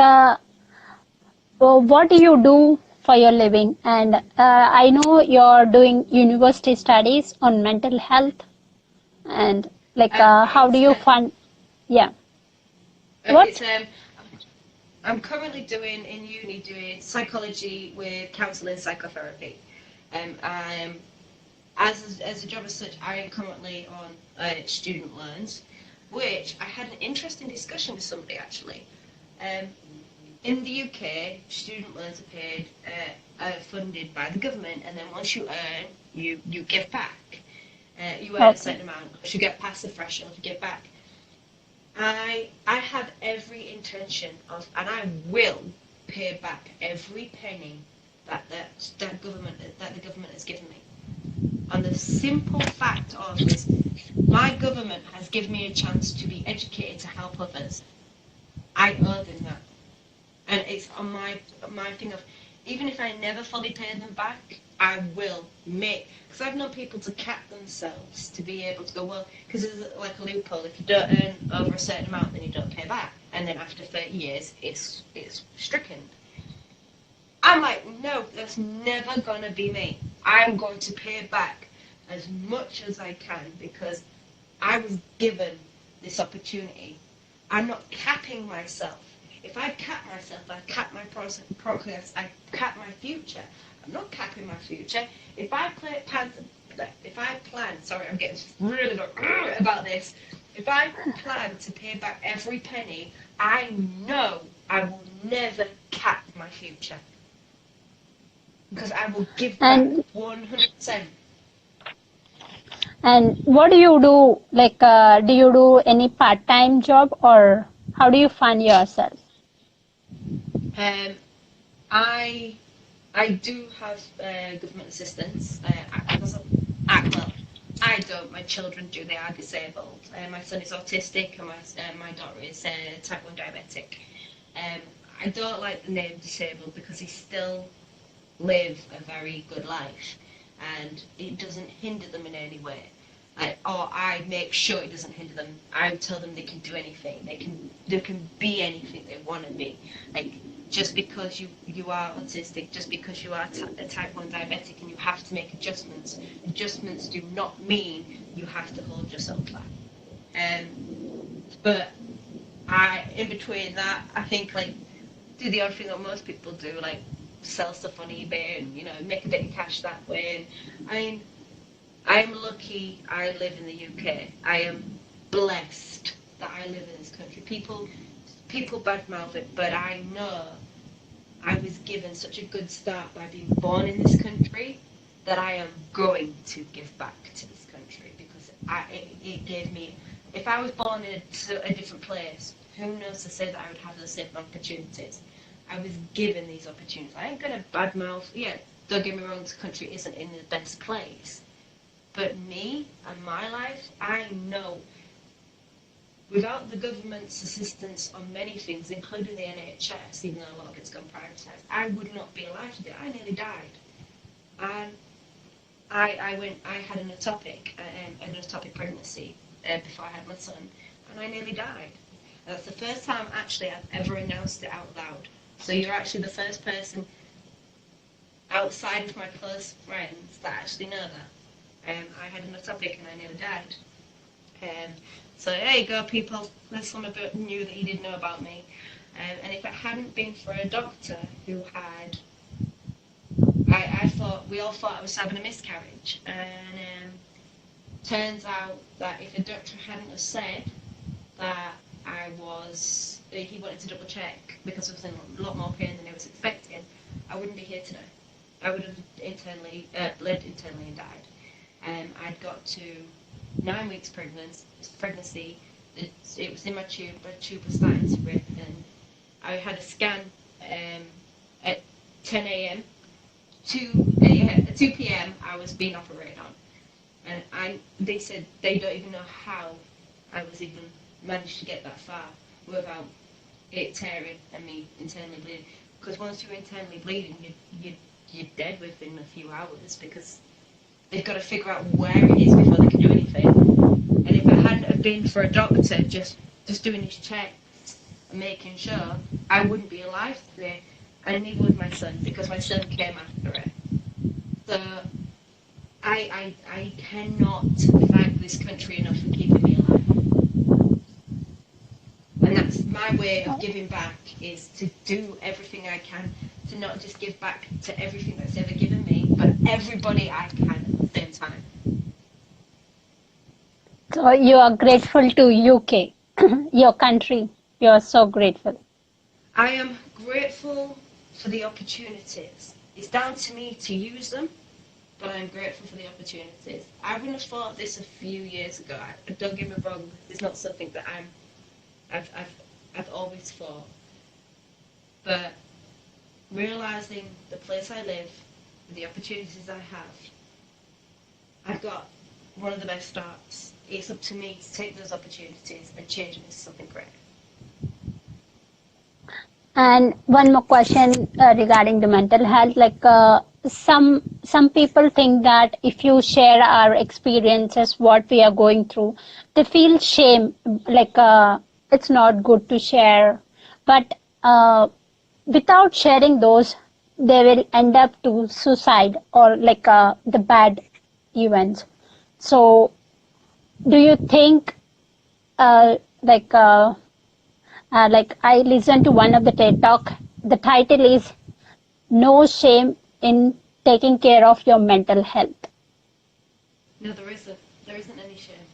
what do you do for your living? And I know you're doing university studies on mental health. And like, how do you fund? Yeah. What? I'm currently doing in uni psychology with counselling psychotherapy. I'm as a job as such, I am currently on student loans, which I had an interesting discussion with somebody actually. In the UK, student loans are paid, are funded by the government, and then once you earn, you give back. You earn a certain amount. Once you get past the threshold, you give back. I have every intention of, and I will pay back every penny that the government has given me. And the simple fact of is, my government has given me a chance to be educated to help others. I owe them that, and it's on my thing of, even if I never fully pay them back, I will make, because I've known people to cap themselves to be able to go, well, because there's like a loophole, if you don't earn over a certain amount, then you don't pay back, and then after 30 years, it's stricken. I'm like, no, that's never going to be me. I'm going to pay back as much as I can because I was given this opportunity. I'm not capping myself. If I cap myself, I cap my progress, I cap my future. I'm not capping my future. If I plan, sorry, I'm getting really about this. If I plan to pay back every penny, I know I will never cap my future. Because I will give back 100%. And what do you do? Like, do you do any part-time job, or how do you fund yourself? I do have government assistance. I don't. My children do. They are disabled. My son is autistic, and my daughter is type 1 diabetic. I don't like the name disabled because he still live a very good life, and it doesn't hinder them in any way. Or I make sure it doesn't hinder them. I tell them they can do anything. They can be anything they want to be. Like, just because you are autistic, just because you are a type 1 diabetic, and you have to make adjustments. Adjustments do not mean you have to hold yourself back. But in between that, I think like do the odd thing that most people do, like sell stuff on eBay and make a bit of cash that way. And I'm lucky I live in the UK. I am blessed that I live in this country. People badmouth it, but I know I was given such a good start by being born in this country that I am going to give back to this country because it gave me. If I was born in a different place, who knows to say that I would have the same opportunities. I was given these opportunities. I ain't going to badmouth. Yeah, don't get me wrong, this country isn't in the best place. But me and my life, I know without the government's assistance on many things, including the NHS, even though a lot of it's gone privatised, I would not be alive today. I nearly died. And I had an ectopic pregnancy before I had my son, and I nearly died. And that's the first time actually I've ever announced it out loud. So you're actually the first person outside of my close friends that actually know that. I had an ectopic and I nearly died. So there you go, people. That's something new that you didn't know about me. And if it hadn't been for a doctor who had, we all thought I was having a miscarriage. And turns out that if a doctor hadn't have said that he wanted to double check because I was in a lot more pain than I was expecting, I wouldn't be here today. I would have bled internally and died. I'd got to 9 weeks pregnancy. It was in my tube. My tube was starting to rip, and I had a scan at 10 a.m. 2 p.m. I was being operated on, and they said they don't even know how I was even managed to get that far without it tearing and me internally bleeding. Because once you're internally bleeding, you're dead within a few hours because they've got to figure out where it is before they can do anything. And if it hadn't have been for a doctor just doing his checks and making sure, I wouldn't be alive today. And neither would my son, because my son came after it. So I cannot thank this country enough for keeping me alive. And that's my way of giving back, is to do everything I can to not just give back to everything that's ever given me, but everybody I can same time. So you are grateful to UK, your country. You are so grateful. I am grateful for the opportunities. It's down to me to use them, but I'm grateful for the opportunities. I wouldn't have thought this a few years ago. Don't get me wrong, it's not something that I've always thought. But realizing the place I live, the opportunities I have, I've got one of the best starts. It's up to me to take those opportunities and change them into something great. And one more question regarding the mental health. Like some people think that if you share our experiences, what we are going through, they feel shame. Like it's not good to share. But without sharing those, they will end up to suicide or like the bad events. So, do you think like? Like I listened to one of the TED Talk. The title is "No Shame in Taking Care of Your Mental Health." No, there isn't. There isn't any shame.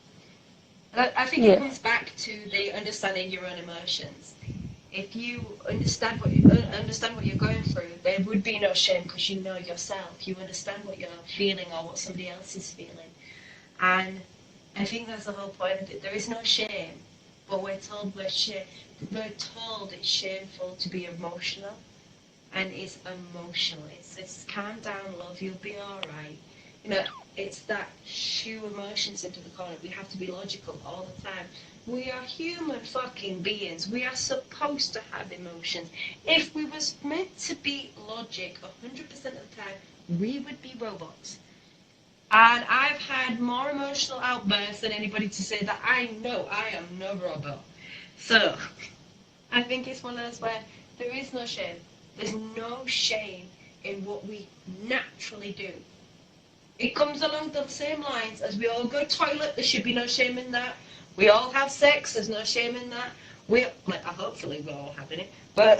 I think Yes. it comes back to the understanding your own emotions. If you understand what you're going through, there would be no shame because you know yourself. You understand what you're feeling or what somebody else is feeling, and I think that's the whole point of it. There is no shame, but we're told it's shameful to be emotional, and it's emotional. It's calm down, love. You'll be all right. You know, it's that shoo emotions into the corner. We have to be logical all the time. We are human fucking beings. We are supposed to have emotions. If we was meant to be logic 100% of the time, we would be robots. And I've had more emotional outbursts than anybody to say that I know I am no robot. So, I think it's one of those where there is no shame. There's no shame in what we naturally do. It comes along the same lines as we all go to the toilet, there should be no shame in that. We all have sex, there's no shame in that. Hopefully we're all having it, but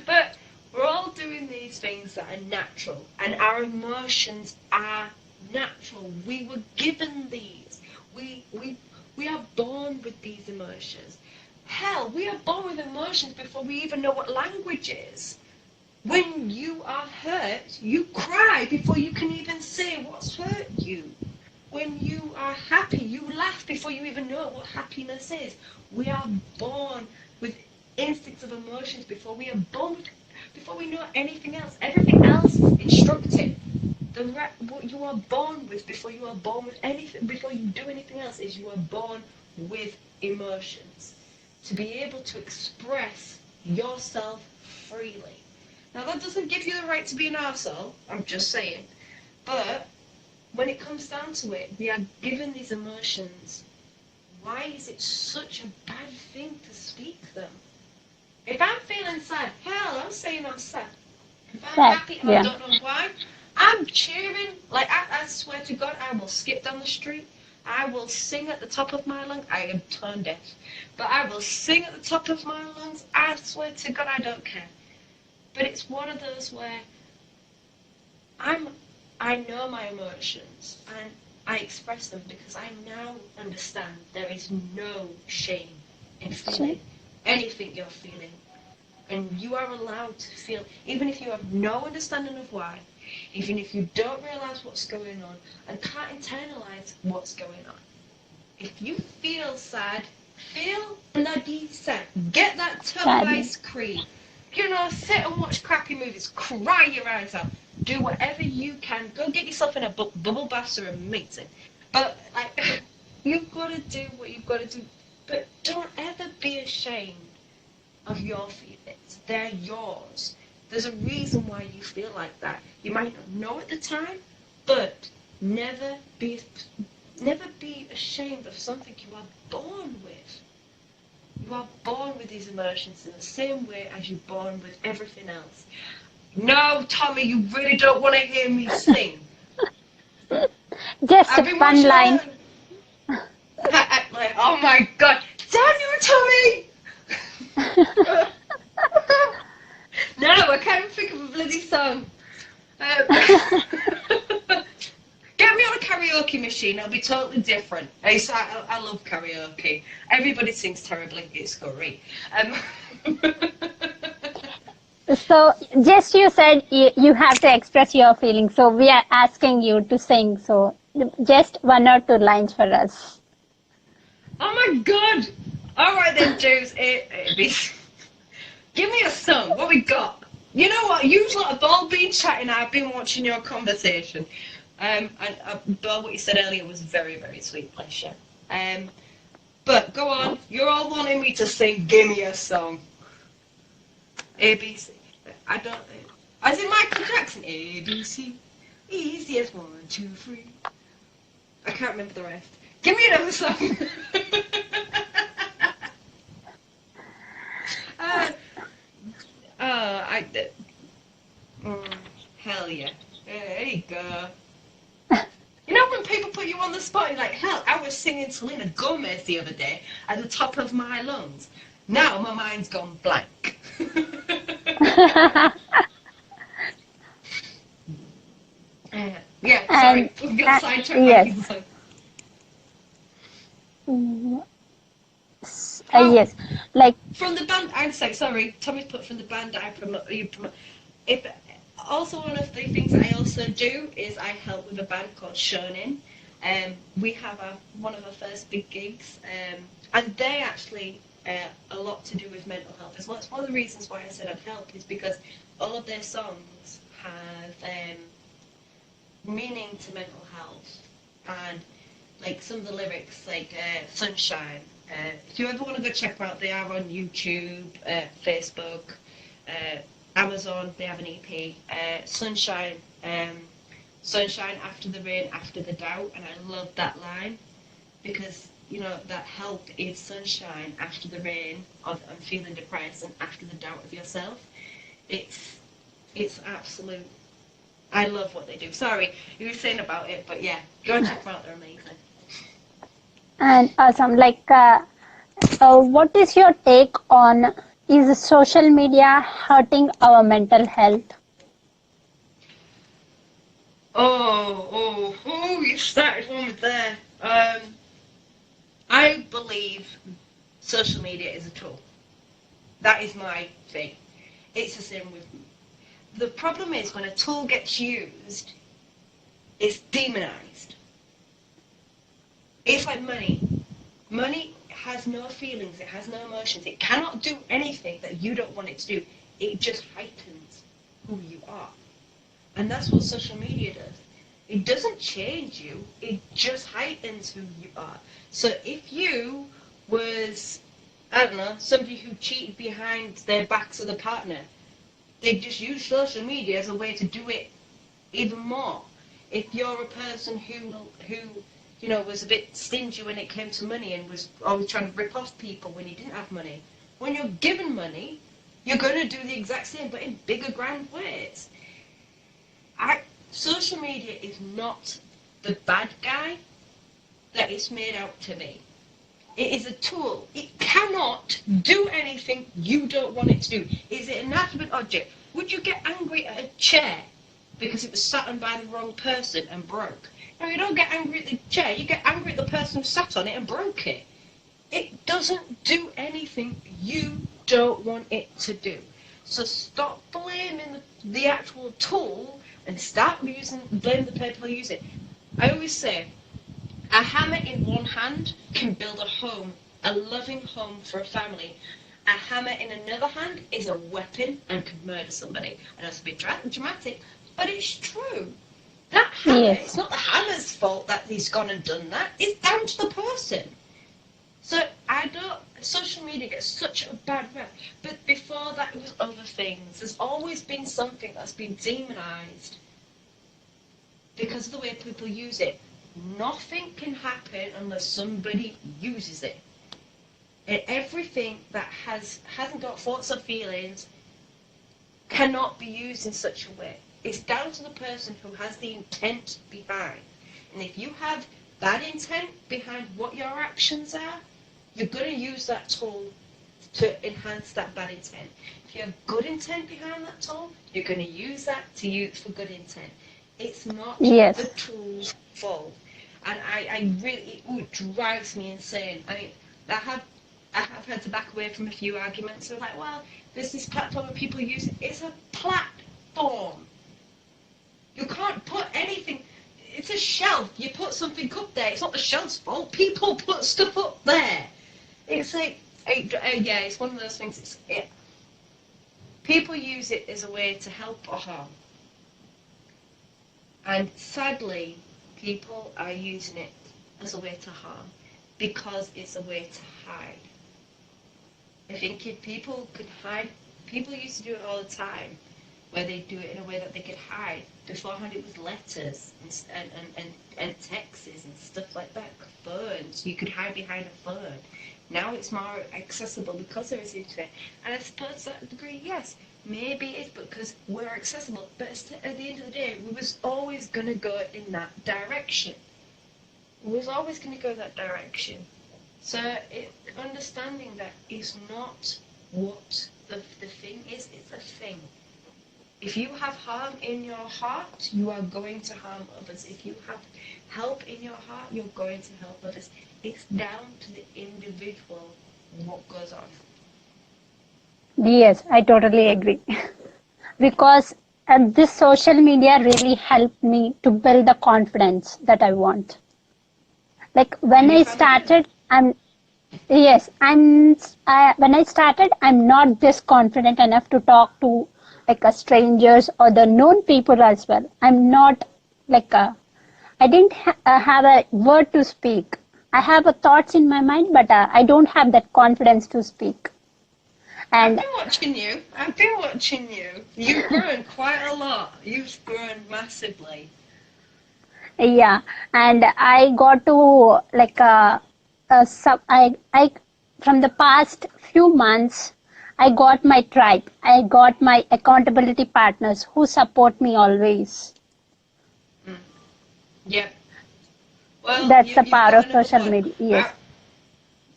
but we're all doing these things that are natural, and our emotions are natural. We were given these. We are born with these emotions. Hell, we are born with emotions before we even know what language is. When you are hurt, you cry before you can even say what's hurt you. When you are happy, you laugh before you even know what happiness is. We are born with instincts of emotions before we are born with, before we know anything else. Everything else is instructed. What you are born with before you are born with anything, before you do anything else, is you are born with emotions. To be able to express yourself freely. Now that doesn't give you the right to be an arsehole, I'm just saying. But when it comes down to it, we are given these emotions. Why is it such a bad thing to speak them? If I'm feeling sad, hell, I'm saying I'm sad. If I'm happy, I don't know why, I'm cheering. Like, I swear to God, I will skip down the street. I will sing at the top of my lungs. I am tone deaf. But I will sing at the top of my lungs. I swear to God, I don't care. But it's one of those where I know my emotions and I express them because I now understand there is no shame in feeling anything you're feeling. And you are allowed to feel, even if you have no understanding of why, even if you don't realise what's going on and can't internalise what's going on. If you feel sad, feel bloody sad. Get that tub of ice cream. You know, sit and watch crappy movies, cry your eyes out, do whatever you can. Go get yourself in a bubble baths are amazing. But like, you've got to do what you've got to do. But don't ever be ashamed of your feelings. They're yours. There's a reason why you feel like that. You might not know at the time, but never be ashamed of something you are born with. You are born with these emotions in the same way as you're born with everything else. No, Tommy, you really don't want to hear me sing. Just a fun line. Like, oh my God. Damn you, Tommy! No, I can't think of a bloody song. Get me on a karaoke machine, it'll be totally different. I love karaoke. Everybody sings terribly, it's great. So, just you said you have to express your feelings. So, we are asking you to sing. So, just one or two lines for us. Oh my god! Alright then, Juice. Give me a song. What we got? You know what? You lot have all been chatting. I've been watching your conversation. And Bill, what you said earlier was very, very sweet. Bless you. But go on. You're all wanting me to sing. Give me a song. ABC. I don't. As in Michael Jackson. ABC. Easy as 1, 2, 3. I can't remember the rest. Give me another song. I did. Hell yeah. There you go. You know when people put you on the spot, you're like, hell, I was singing Selena Gomez the other day at the top of my lungs. Now my mind's gone blank. Yeah, sorry. We got sidetracked. Yes. Yes. Like, from the band, I'm sorry, Tommy's put from the band I promote. If also one of the things I also do is I help with a band called Shonin. We have one of our first big gigs, and they actually a lot to do with mental health as well. It's one of the reasons why I said I'd help is because all of their songs have meaning to mental health, and like some of the lyrics, like Sunshine. If you ever want to go check them out, they are on YouTube, Facebook, Amazon. They have an EP, Sunshine, Sunshine after the rain, after the doubt, and I love that line because you know that help is sunshine after the rain of feeling depressed and after the doubt of yourself. It's absolute. I love what they do. Sorry, you were saying about it, but yeah, go and check them out. They're amazing. and awesome. Like, what is your take on is social media hurting our mental health? Oh, you started one with there. I believe social media is a tool. That is my thing. It's the same with me. The problem is when a tool gets used, it's demonized. It's like money. Money has no feelings, it has no emotions. It cannot do anything that you don't want it to do. It just heightens who you are. And that's what social media does. It doesn't change you, it just heightens who you are. So if you was, I don't know, somebody who cheated behind their backs of the partner, they just use social media as a way to do it even more. If you're a person who you know, was a bit stingy when it came to money and was always trying to rip off people when you didn't have money, when you're given money, you're going to do the exact same, but in bigger, grand ways. Social media is not the bad guy that it's made out to be. It is a tool. It cannot do anything you don't want it to do. Is it an inanimate object? Would you get angry at a chair because it was sat on by the wrong person and broke? No, you don't get angry at the chair. You get angry at the person who sat on it and broke it. It doesn't do anything you don't want it to do. So stop blaming the actual tool and start blame the people who use it. I always say, a hammer in one hand can build a home, a loving home for a family. A hammer in another hand is a weapon and can murder somebody. I know it's a bit dramatic, but it's true. That hammer, Yes. It's not the hammer's fault that he's gone and done that. It's down to the person. So social media gets such a bad rep. But before that, it was other things. There's always been something that's been demonized because of the way people use it. Nothing can happen unless somebody uses it. And everything that hasn't got thoughts or feelings cannot be used in such a way. It's down to the person who has the intent behind. And if you have bad intent behind what your actions are, you're going to use that tool to enhance that bad intent. If you have good intent behind that tool, you're going to use that to use for good intent. It's not Yes. the tool's fault. And I really, it drives me insane. I mean, I have had to back away from a few arguments. So like, well, there's this platform and people use it. It's a platform. You can't put anything. It's a shelf. You put something up there. It's not the shelf's fault. People put stuff up there. It's like, yeah, it's one of those things. People use it as a way to help or harm. And sadly, people are using it as a way to harm because it's a way to hide. I think if people could hide, people used to do it all the time, where they do it in a way that they could hide. Beforehand, it was letters and texts and stuff like that, phones. You could hide behind a phone. Now it's more accessible because there is internet. And I suppose to that degree, yes, maybe it's because we're accessible. But at the end of the day, we was always going to go in that direction. We was always going to go that direction. So understanding that is not what the thing is, it's a thing. If you have harm in your heart, you are going to harm others. If you have help in your heart, you're going to help others. It's down to the individual what goes on. Yes, I totally agree. Because this social media really helped me to build the confidence that I want. Like when I started, when I started, I'm not this confident enough to talk to like strangers or the known people as well. I'm not like I didn't have a word to speak. I have thoughts in my mind, but I don't have that confidence to speak. And I've been watching you. You've grown quite a lot. You've grown massively. yeah, and I got to like I from the past few months, I got my tribe. I got my accountability partners who support me always. Yeah. Well, That's the you've power got of another social one. media. Yes.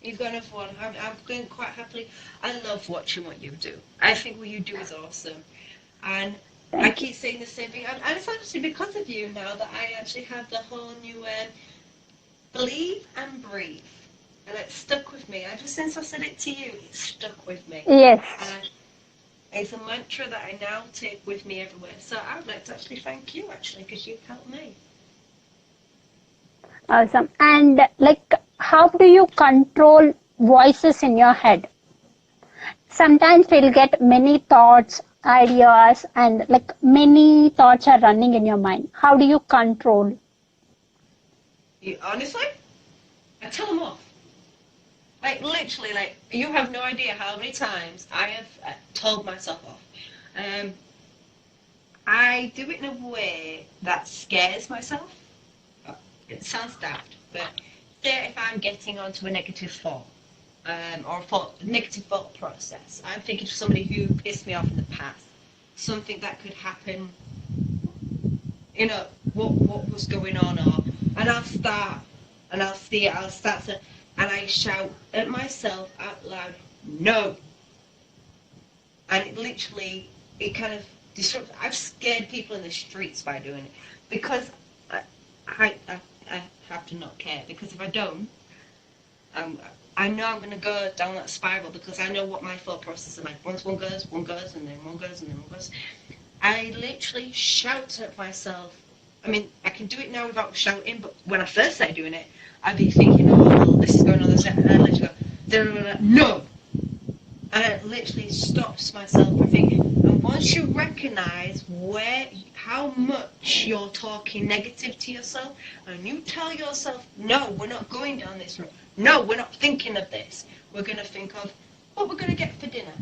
You've got another one. I'm going quite happily. I love watching what you do. I think what you do is awesome. And I Thank you. keep saying the same thing. And it's actually because of you now that I actually have the whole new believe and breathe. And it stuck with me. Ever since I said it to you, it stuck with me. Yes. And it's a mantra that I now take with me everywhere. So I would like to actually thank you, actually, because you've helped me. Awesome. And like, how do you control voices in your head? Sometimes we'll get many thoughts, ideas, and like many thoughts are running in your mind. How do you control? Honestly, I tell them off. Like, literally, like, you have no idea how many times I have told myself off. I do it in a way that scares myself. It sounds daft, but say if I'm getting onto a negative thought, or negative thought process, I'm thinking of somebody who pissed me off in the past, something that could happen, you know, what was going on, and I'll start, and I'll start to, and I shout at myself out loud, no, and it kind of disrupts. I've scared people in the streets by doing it because I have to not care, because if I don't, I know I'm going to go down that spiral, because I know what my thought process is like. Once one goes, and then one goes, and then one goes. I literally shout at myself. I mean, I can do it now without shouting, but when I first started doing it, I'd be thinking, oh, well, this is going on, and I literally go, no! And it literally stops myself from thinking. And once you recognise how much you're talking negative to yourself, and you tell yourself, no, we're not going down this road. No, we're not thinking of this. We're going to think of what we're going to get for dinner,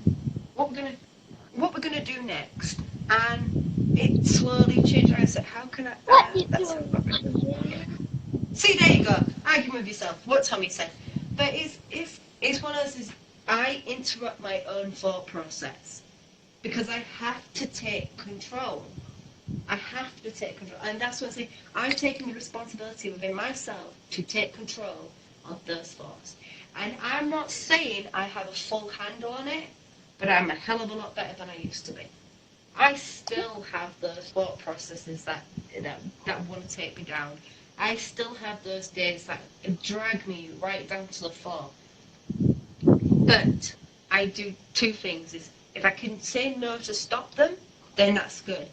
what we're going to do next, and it slowly changes. I said, how can I? That's how See, there you go. Argue with yourself. What Tommy said. But it's one of those. I interrupt my own thought process because I have to take control. I have to take control. And that's what I'm saying. I'm taking the responsibility within myself to take control of those thoughts. And I'm not saying I have a full handle on it, but I'm a hell of a lot better than I used to be. I still have those thought processes that want to take me down. I still have those days that drag me right down to the floor. But I do two things: is if I can say no to stop them, then that's good.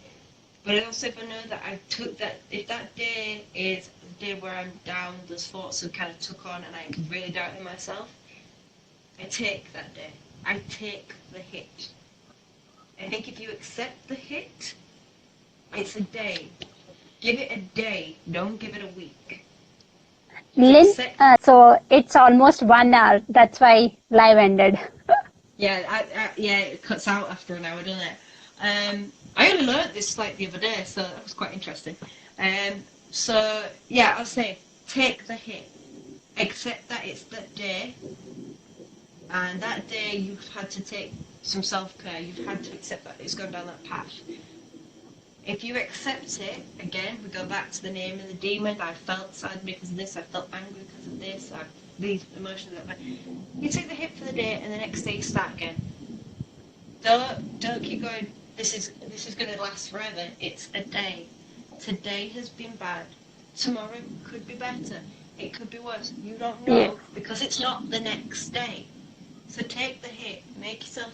But also if I know that I took that, if that day is the day where I'm down, those thoughts have kind of took on and I'm really doubting myself, I take that day. I take the hit. I think if you accept the hit, it's a day. Give it a day, don't give it a week. Lynn, so it's almost 1 hour. That's why live ended. Yeah, yeah, it cuts out after an hour, doesn't it? I only learnt this like the other day, so that was quite interesting. So yeah, I'll say take the hit, accept that it's that day, and that day you've had to take some self-care. You've had to accept that it's gone down that path. If you accept it, again, we go back to the name of the demon. I felt sad because of this. I felt angry because of this. These emotions. You take the hit for the day, and the next day you start again. Don't keep going. This is going to last forever. It's a day. Today has been bad. Tomorrow could be better. It could be worse. You don't know because it's not the next day. So take the hit, make yourself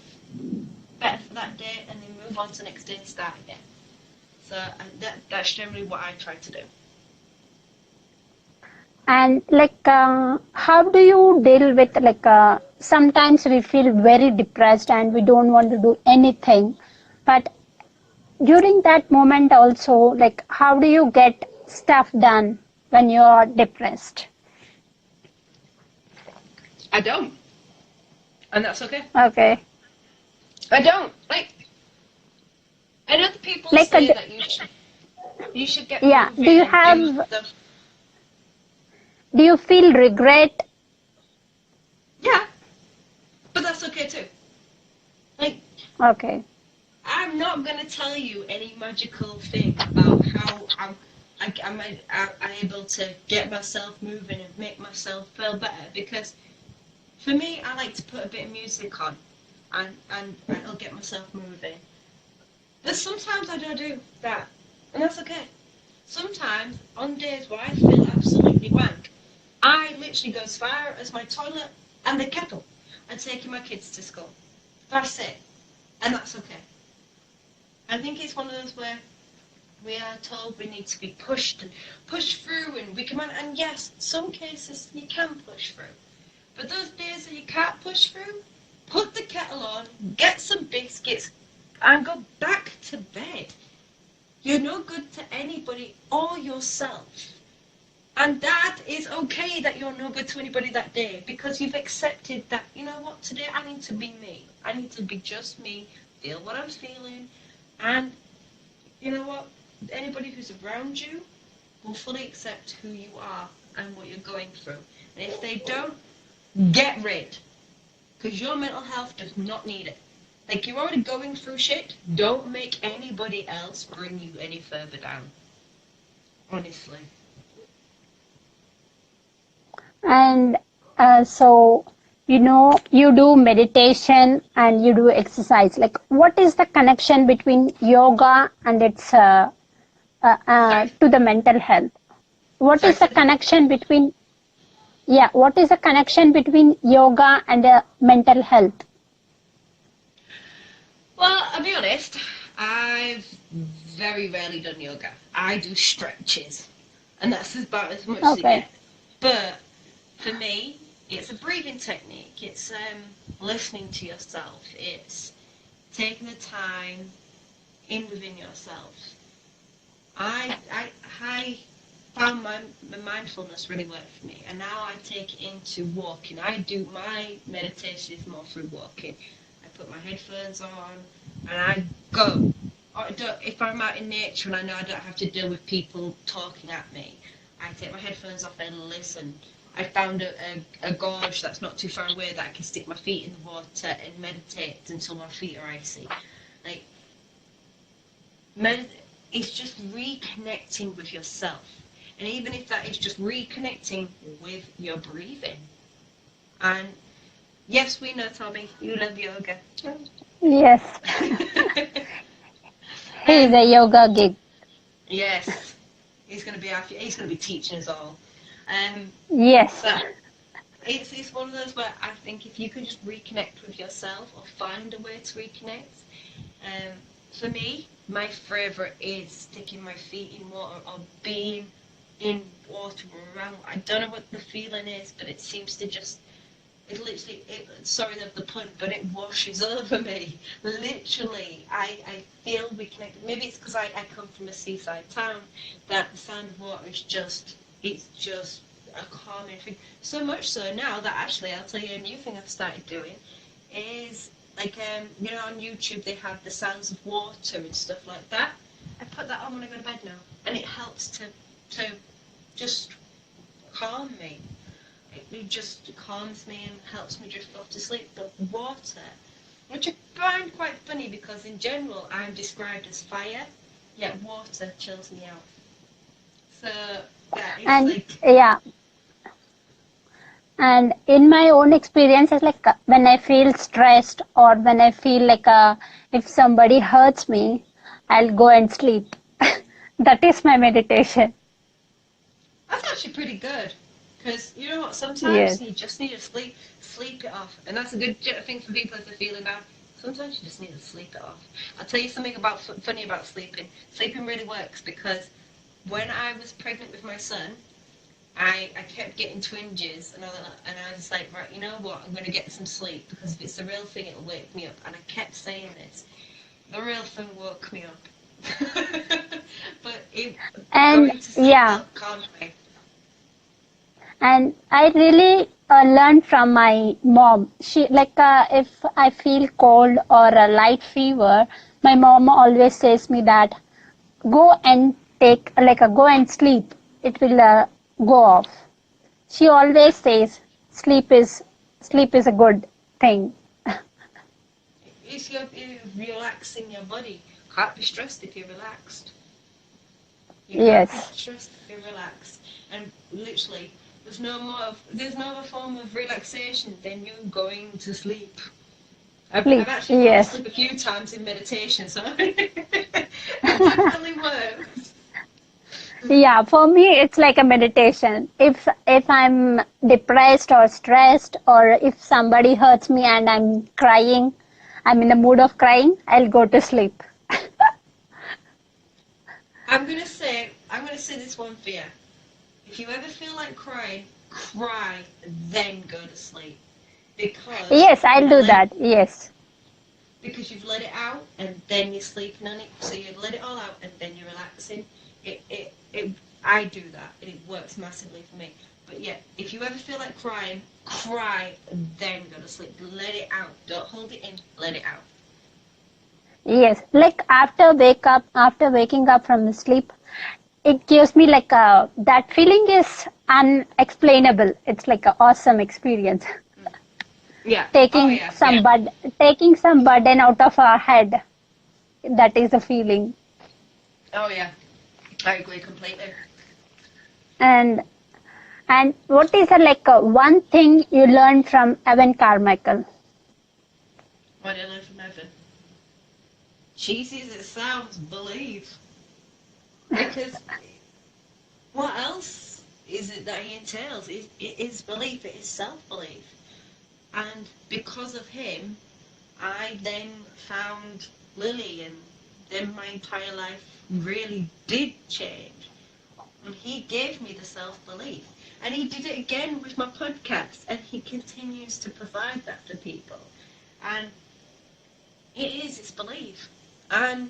better for that day, and then move on to the next day and start again. So that's generally what I try to do. And how do you deal with sometimes we feel very depressed and we don't want to do anything, but during that moment also, how do you get stuff done when you are depressed? I don't, and that's okay. Okay. I don't I know the people say that you should get moving. Do you have? Do you feel regret? Yeah, but that's okay too. Okay. I'm not going to tell you any magical thing about how I'm able to get myself moving and make myself feel better, because for me, I like to put a bit of music on and I'll get myself moving. But sometimes I don't do that, and that's okay. Sometimes, on days where I feel absolutely wank, I literally go as far as my toilet and the kettle and taking my kids to school. That's it. And that's okay. I think it's one of those where we are told we need to be pushed and pushed through, and we can, and yes, in some cases you can push through. But those days that you can't push through, put the kettle on, get some biscuits, and go back to bed. You're no good to anybody or yourself. And that is okay that you're no good to anybody that day, because you've accepted that, you know what, today I need to be me. I need to be just me, feel what I'm feeling, and you know what, anybody who's around you will fully accept who you are and what you're going through. And if they don't, get rid. Because your mental health does not need it. You're already going through shit, don't make anybody else bring you any further down. Honestly. And so, you do meditation and you do exercise. What is the connection between yoga and its to the mental health? What is the connection between? Yeah, what is the connection between yoga and mental health? Well, I'll be honest, I've very rarely done yoga. I do stretches, and that's about as much as it gets. But for me, it's a breathing technique. It's listening to yourself. It's taking the time in within yourself. I found my mindfulness really worked for me, and now I take it into walking. I do my meditation is more through walking. I put my headphones on and I go. If I'm out in nature and I know I don't have to deal with people talking at me, I take my headphones off and listen. I found a gorge that's not too far away that I can stick my feet in the water and meditate until my feet are icy. It's just reconnecting with yourself. And even if that is just reconnecting with your breathing. And yes, we know, Tommy, you love yoga. Yes. He's a yoga geek. Yes, he's going to be teaching us all. Yes. But it's one of those where I think if you can just reconnect with yourself or find a way to reconnect. For me, my favourite is sticking my feet in water or being in water around. I don't know what the feeling is, but it seems to just, sorry of the pun, but it washes over me. Literally, I feel reconnected. Maybe it's because I come from a seaside town that the sound of water is it's just a calming thing. So much so now that actually, I'll tell you a new thing I've started doing is like, on YouTube they have the sounds of water and stuff like that. I put that on when I go to bed now, and it helps to just calm me. It just calms me and helps me drift off to sleep. But water, which I find quite funny because in general I'm described as fire, yet water chills me out. So yeah, it's And like, yeah. And in my own experience, it's like when I feel stressed or when I feel like if somebody hurts me, I'll go and sleep. That is my meditation. that's actually pretty good. Because you know what, Yes. sometimes you just need to sleep it off. And that's a good thing for people if they're feeling down. Sometimes you just need to sleep it off. I'll tell you something funny about sleeping. Sleeping really works because when I was pregnant with my son, I kept getting twinges, and I was like, right, you know what, I'm going to get some sleep, because if it's the real thing, it'll wake me up. And I kept saying this. The real thing woke me up. But And going to sleep yeah, helped calm me. and I really learned from my mom. She like if I feel cold or a light fever, my mom always says me that go and go and sleep. It will go off. She always says sleep is a good thing. You're relaxing your body. Can't be stressed if you're relaxed. You can't be Yes. stressed if you're relaxed. And literally, there's no other form of relaxation than you going to sleep. I've Sleep. actually fallen Yes. asleep a few times in meditation, so it definitely works. Yeah, for me it's like a meditation. If I'm depressed or stressed or if somebody hurts me and I'm crying, I'm in the mood of crying, I'll go to sleep. I'm gonna say this one for you. If you ever feel like crying, cry, then go to sleep. Because Yes, I'll you've do let that. Yes. because you've let it out and then you're sleeping on it. So you let it all out and then you're relaxing. I do that and it works massively for me. But yeah, if you ever feel like crying, cry and then go to sleep. Let it out. Don't hold it in. Let it out. Yes. Like after waking up from the sleep, it gives me like that feeling is unexplainable. It's like an awesome experience. Yeah. Oh taking yeah. some Yeah. bud taking some burden out of our head. That is the feeling. Oh yeah. I agree completely. And and what is one thing you learned from Evan Carmichael? What did I learn from Evan? Cheesy as it sounds, believe. Because what else is it that he entails? It is belief, it is self-belief. And because of him, I then found Lily, and then my entire life really did change. And he gave me the self-belief. And he did it again with my podcast, and he continues to provide that for people. And it's belief. And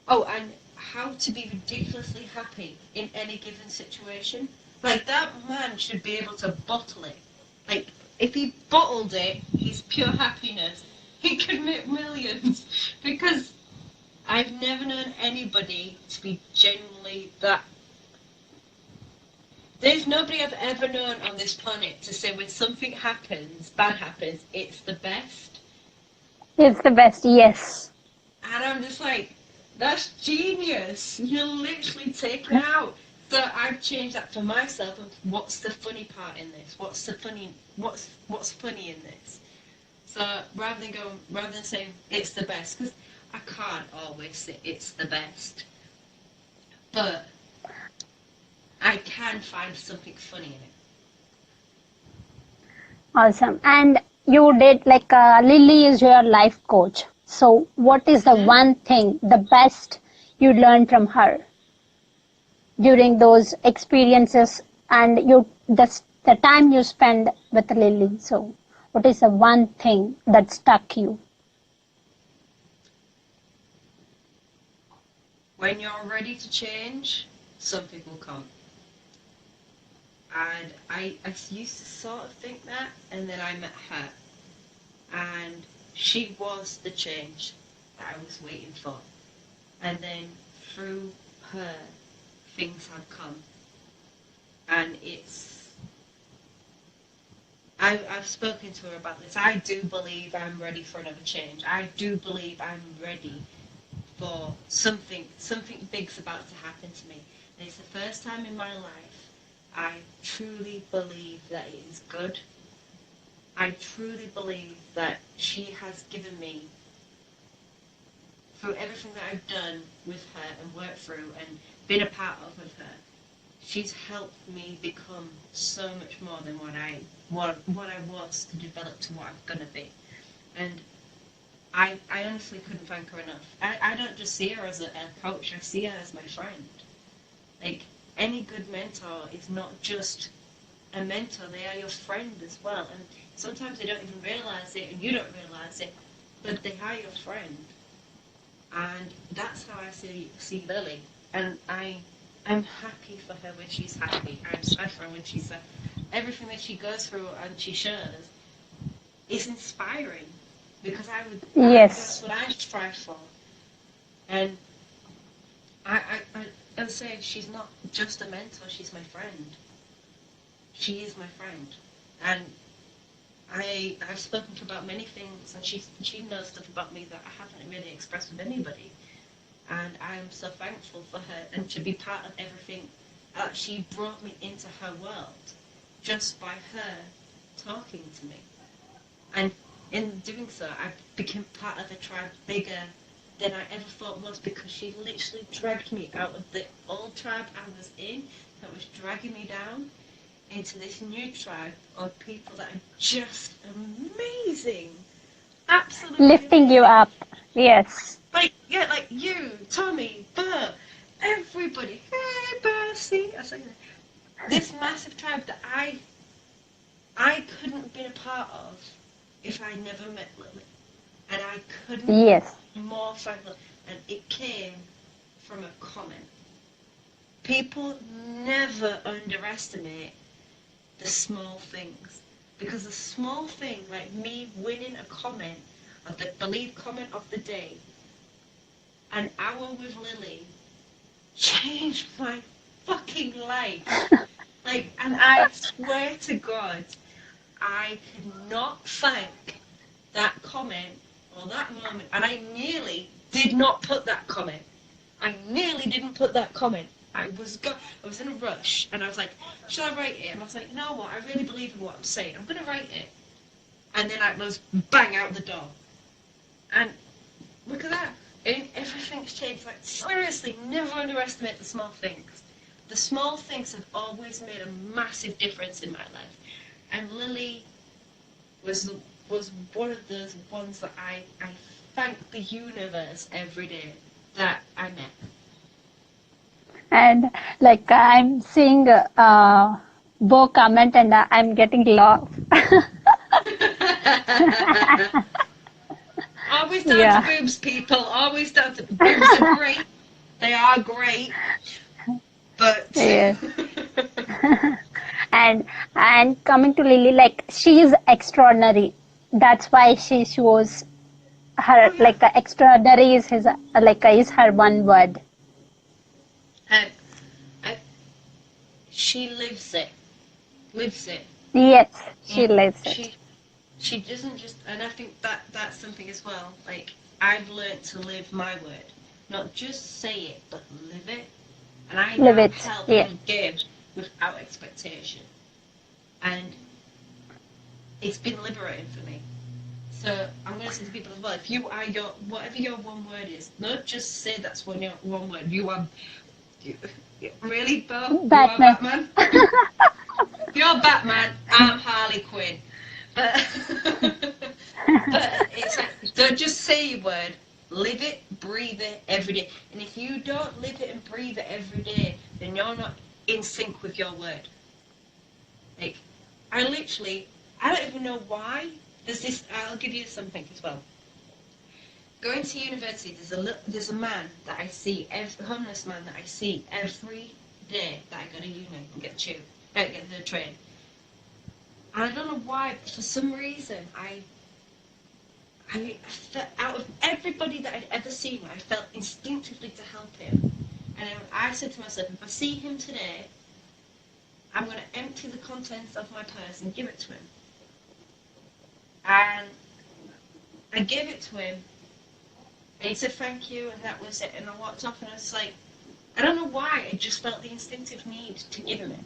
and how to be ridiculously happy in any given situation. Like, that man should be able to bottle it. Like, if he bottled it, his pure happiness, he could make millions. Because I've never known anybody to be genuinely that. There's nobody I've ever known on this planet to say when something happens, bad happens, it's the best. It's the best. Yes. And I'm just like, that's genius. You're literally taking out So I've changed that for myself. Of what's the funny part in this? What's funny in this? So rather than saying it's the best, because I can't always say it's the best, but I can find something funny in it. Awesome. And you did like Lily is your life coach. So what is the one thing, the best you learned from her during those experiences and the time you spend with Lily? So what is the one thing that stuck you? When you're ready to change, something will come. And I used to sort of think that, and then I met her. And she was the change that I was waiting for. And then through her, things have come. And I've spoken to her about this. I do believe I'm ready for another change. I do believe I'm ready for something big's about to happen to me. And it's the first time in my life I truly believe that it is good. I truly believe that she has given me, through everything that I've done with her and worked through and been a part of with her, she's helped me become so much more than what I was to develop to what I'm gonna be. And I honestly couldn't thank her enough. I don't just see her as a coach, I see her as my friend. Like, any good mentor is not just a mentor, they are your friend as well. And sometimes they don't even realise it, and you don't realise it, but they are your friend. And that's how I see Lily. And I'm happy for her when she's happy. I'm sad for her when she's sad. Everything that she goes through and she shares is inspiring, because that's what I strive for. And I'll say she's not just a mentor, she's my friend. She is my friend. And I've spoken to her about many things, and she knows stuff about me that I haven't really expressed with anybody. And I am so thankful for her and to be part of everything. She brought me into her world just by her talking to me. And in doing so, I became part of a tribe bigger than I ever thought was, because she literally dragged me out of the old tribe I was in, that was dragging me down, into this new tribe of people that are just amazing. Absolutely Lifting amazing. you up. Yes. Like you, Tommy, Burr, everybody. Hey, Bercy. I say that. This massive tribe that I couldn't have been a part of if I never met Lily. And I couldn't more thankful. And it came from a comment. People never underestimate the small things. Because the small thing, like me winning a comment, of the Believe comment of the day, an hour with Lily, changed my fucking life. Like, and I swear to God, I could not thank that comment or that moment. And I nearly did not put that comment. I nearly didn't put that comment. I was in a rush, and I was like, should I write it? And I was like, you know what? I really believe in what I'm saying. I'm going to write it. And then I was bang out the door. And look at that. Everything's changed. Like, seriously, never underestimate the small things. The small things have always made a massive difference in my life. And Lily was one of those ones that I thank the universe every day that I met. And like I'm seeing Bo comment and I'm getting lost. Always down to boobs, people. Always down to boobs are great. They are great. But Yes. and coming to Lily, like she is extraordinary. That's why she shows her like extraordinary is his is her one word. um, I, she lives it. Lives it. Yes, she lives it. She doesn't just, and I think that's something as well. Like, I've learnt to live my word, not just say it, but live it. And I Live now it. help Yeah. and give without expectation. And it's been liberating for me. So I'm going to say to people as well, if you are whatever your one word is, not just say that's your one word. Really, Bo? You are Batman. Batman? You're Batman, I'm Harley Quinn. But, but it's like, don't just say your word, live it, breathe it every day. And if you don't live it and breathe it every day, then you're not in sync with your word. Like, I don't even know why. I'll give you something as well. Going to university, there's a man that I see, a homeless man that I see every day that I go to uni and get the train. And I don't know why, but for some reason, I felt, out of everybody that I'd ever seen, I felt instinctively to help him. And I said to myself, if I see him today, I'm going to empty the contents of my purse and give it to him. And I gave it to him, and he said thank you, and that was it. And I walked off, and I was like, I don't know why, I just felt the instinctive need to give him it.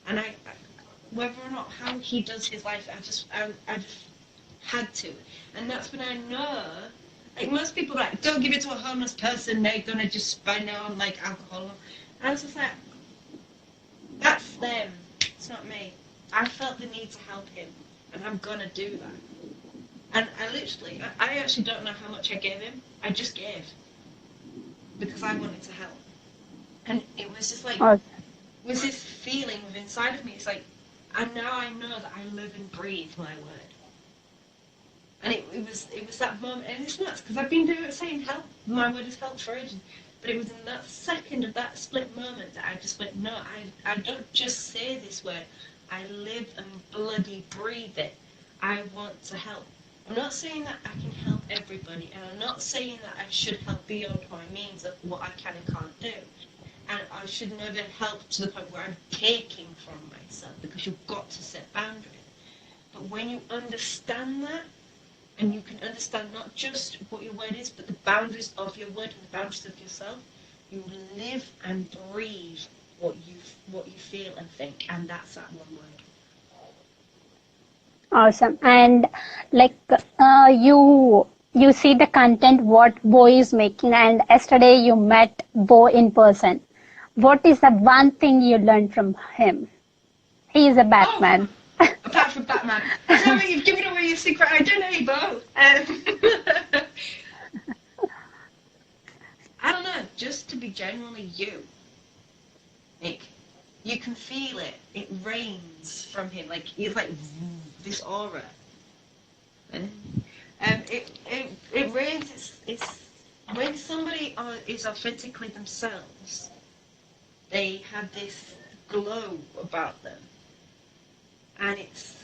And whether or not how he does his life, I just had to. And that's when I know, like most people are like, don't give it to a homeless person, they're gonna just spend it on like alcohol. And I was just like, that's them, it's not me. I felt the need to help him, and I'm gonna do that. And I actually don't know how much I gave him. I just gave. Because I wanted to help. And it was just like, was this feeling inside of me. It's like, and now I know that I live and breathe my word. And it was that moment, and it's nuts, because I've been saying help, my word is help for ages. But it was in that second of that split moment that I just went, no, I don't just say this word. I live and bloody breathe it. I want to help. I'm not saying that I can help everybody, and I'm not saying that I should help beyond my means of what I can and can't do. And I should never help to the point where I'm taking from myself, because you've got to set boundaries. But when you understand that, and you can understand not just what your word is, but the boundaries of your word and the boundaries of yourself, you live and breathe what you feel and think, and that's that one word. Awesome. And like you see the content what Bo is making, and yesterday you met Bo in person. What is the one thing you learned from him? He is a Batman. Apart from Batman. So you've given away your secret identity, Bo. I don't know, just to be genuinely you. Like, you can feel it. It rains from him. Like, he's like this aura. And it rains. It's when somebody is authentically themselves, they have this glow about them. And it's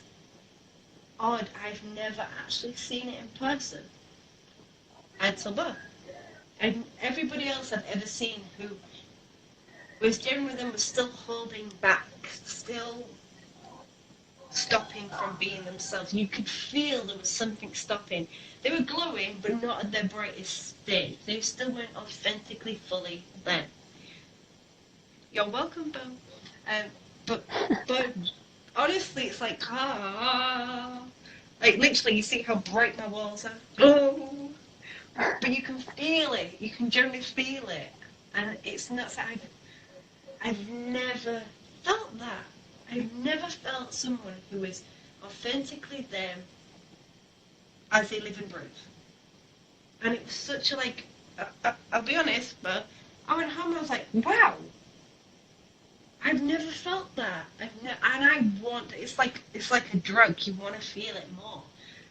odd. I've never actually seen it in person until birth. And everybody else I've ever seen who was generally them was still holding back, still stopping from being themselves. You could feel there was something stopping. They were glowing, but not at their brightest state. They still weren't authentically fully them. You're welcome, Bo. But honestly, it's like, like literally, you see how bright my walls are? Glow! But you can feel it. You can generally feel it. And it's nuts. I've never felt that. I've never felt someone who is authentically them as they live and breathe. And it was such a like, I'll be honest, but I went home and I was like, wow. I've never felt that. And I want, it's like a drug. You want to feel it more.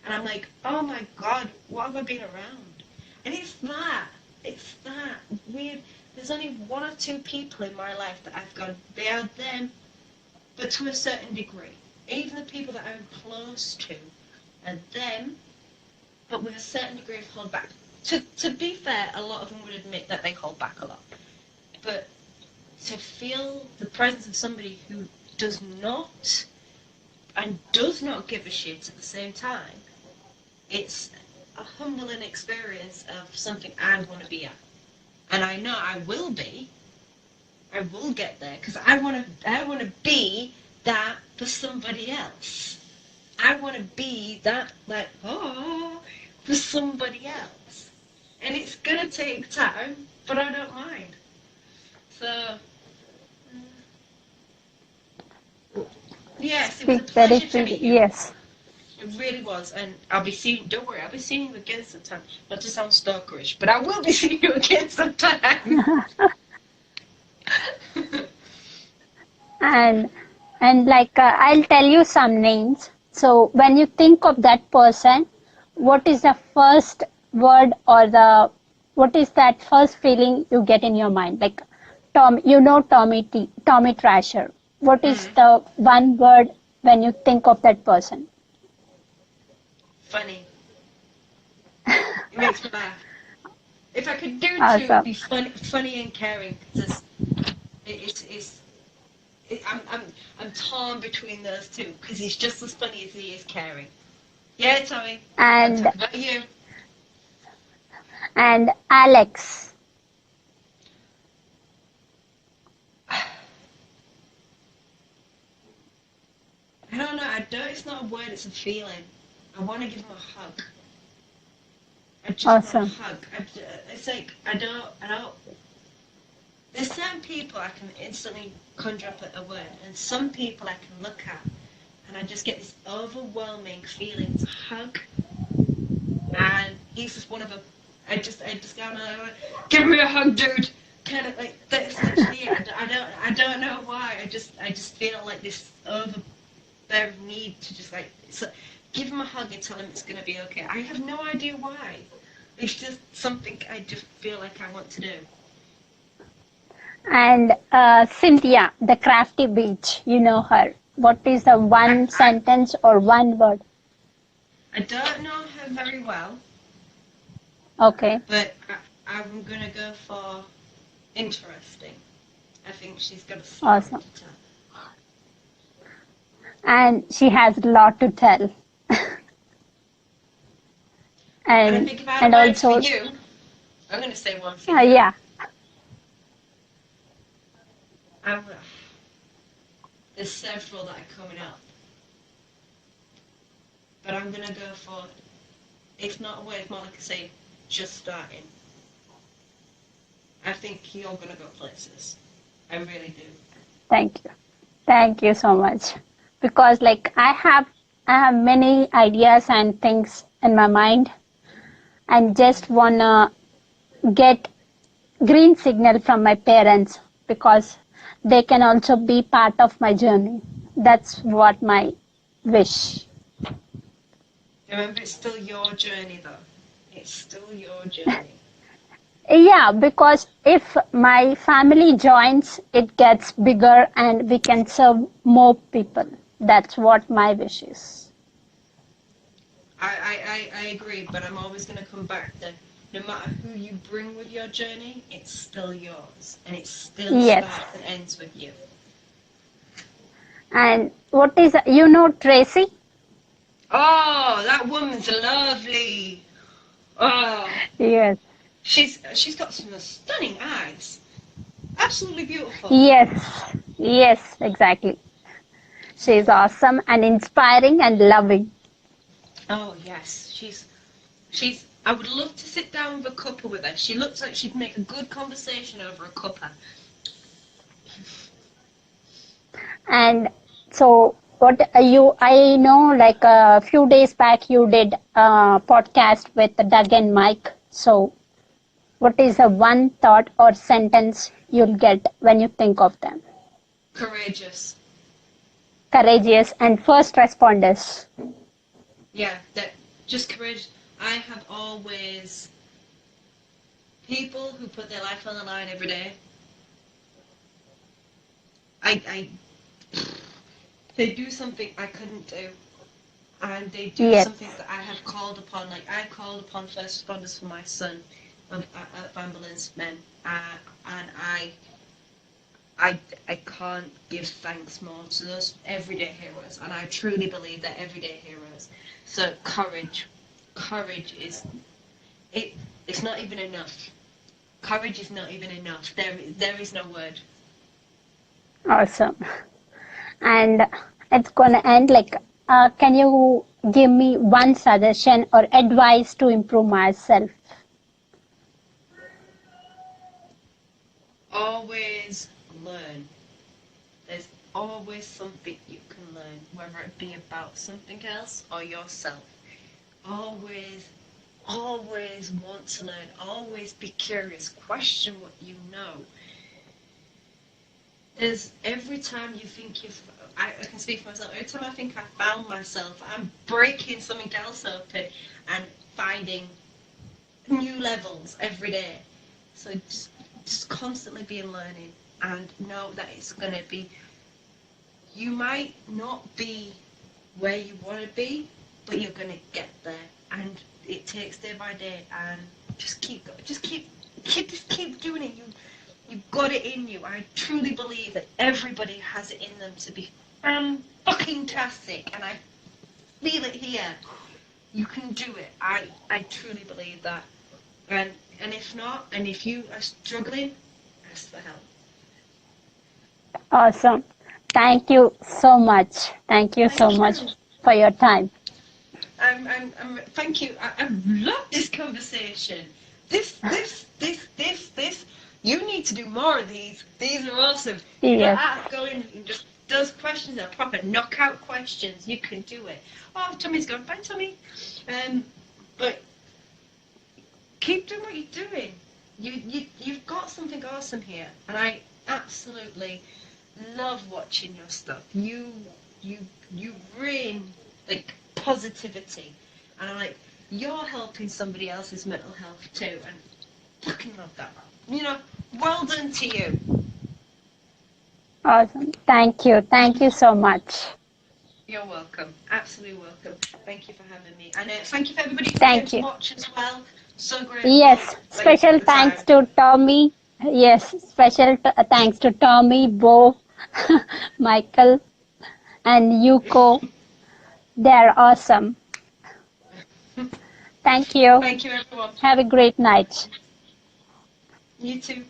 And I'm like, oh my God, what have I been around? And it's that weird. There's only one or two people in my life that I've gone, they are them, but to a certain degree. Even the people that I'm close to are them, but with a certain degree of hold back. To be fair, a lot of them would admit that they hold back a lot. But to feel the presence of somebody who does not and does not give a shit at the same time, it's a humbling experience of something I want to be at. And I know I will be, I will get there because I want to be that for somebody else. I want to be that, like, oh, for somebody else. And it's going to take time, but I don't mind. So, yes, it was a Speak very pleasure to freely. meet you. Yes. It really was. And I'll be seeing, don't worry, I'll be seeing you again sometime. Not to sound stalkerish, but I will be seeing you again sometime. and like I'll tell you some names. So when you think of that person, what is the first word or the what is that first feeling you get in your mind? Like Tom, Tommy Trasher. What is the one word when you think of that person? Funny. It makes me laugh. If I could do two, it'd Awesome. be funny and caring. Because I'm torn between those two because he's just as funny as he is caring. Yeah, Tommy. I'm And talking about you. Alex. I don't know. I don't. It's not a word. It's a feeling. I want to give him a hug. I just Awesome. want a hug. It's like I don't. There's certain people I can instantly conjure up a word, and some people I can look at, and I just get this overwhelming feeling to hug. And he's just one of them. I just go, no, give me a hug, dude. Kind of like that's literally it. I don't know why. I just feel like this overbearing need to just like give him a hug and tell him it's gonna be okay. I have no idea why. It's just something I just feel like I want to do. And Cynthia, the crafty beach. You know her. What is the one sentence or one word? I don't know her very well, Okay. but I'm gonna go for interesting. I think she's got a story Awesome. to tell. And she has a lot to tell. And I think if I had a word also for you, I'm gonna say one for you. yeah. There's several that are coming up, but I'm gonna go for. It's not a word. It's more like I say, just starting. I think you're gonna go places. I really do. Thank you so much. Because like I have many ideas and things in my mind, and just wanna get green signal from my parents because they can also be part of my journey. That's what my wish. Remember, it's still your journey, though. It's still your journey. Yeah, because if my family joins, it gets bigger and we can serve more people. That's what my wish is. I agree, but I'm always going to come back to no matter who you bring with your journey, it's still yours. And it still Yes. starts and ends with you. And what is, Tracy? Oh, that woman's lovely. Oh, Yes. she's got some stunning eyes. Absolutely beautiful. Yes, exactly. She's awesome and inspiring and loving. Oh yes, she's. I would love to sit down with a cuppa with her. She looks like she'd make a good conversation over a cuppa. And so, I know like a few days back you did a podcast with Doug and Mike. So, what is the one thought or sentence you'll get when you think of them? Courageous. Courageous and first responders. Yeah, that just courage. I have always people who put their life on the line every day. I they do something I couldn't do, and they do Yes. something that I have called upon. Like I called upon first responders for my son, ambulance men, and I can't give thanks more to those everyday heroes, and I truly believe they're everyday heroes. So courage is it's not even enough. Courage is not even enough. There is no word. Awesome. And it's gonna end like, can you give me one suggestion or advice to improve myself? Always learn. There's always something you can learn, whether it be about something else or yourself. Always, always want to learn. Always be curious. Question what you know. There's every time you think I can speak for myself, every time I think I found myself, I'm breaking something else open and finding new levels every day. So just constantly be learning and know that it's going to be, you might not be where you want to be, but you're going to get there. And it takes day by day, and just keep going. Just keep doing it. You've got it in you. I truly believe that everybody has it in them to be fucking tastic, and I feel it here. You can do it. I truly believe that. And if not, and if you are struggling, ask for help. Awesome. Thank you so much. Thank you so much for your time. Thank you. I love this conversation. This. You need to do more of these. These are awesome. You got going and just those questions are proper knockout questions. You can do it. Oh, Tommy's gone. Bye, Tommy. But keep doing what you're doing. You've got something awesome here, and I absolutely love watching your stuff. You bring like positivity, and I'm like, you're helping somebody else's mental health too, and fucking love that. You know, well done to you. Awesome. Thank you. Thank you so much. You're welcome. Absolutely welcome. Thank you for having me, and thank you for everybody who came to watch as well. So grateful. Yes, special thanks to Tommy. Yes, special thanks to Tommy, Bo, Michael, and Yuko. They're awesome. Thank you. Thank you, everyone. Have a great night. You too.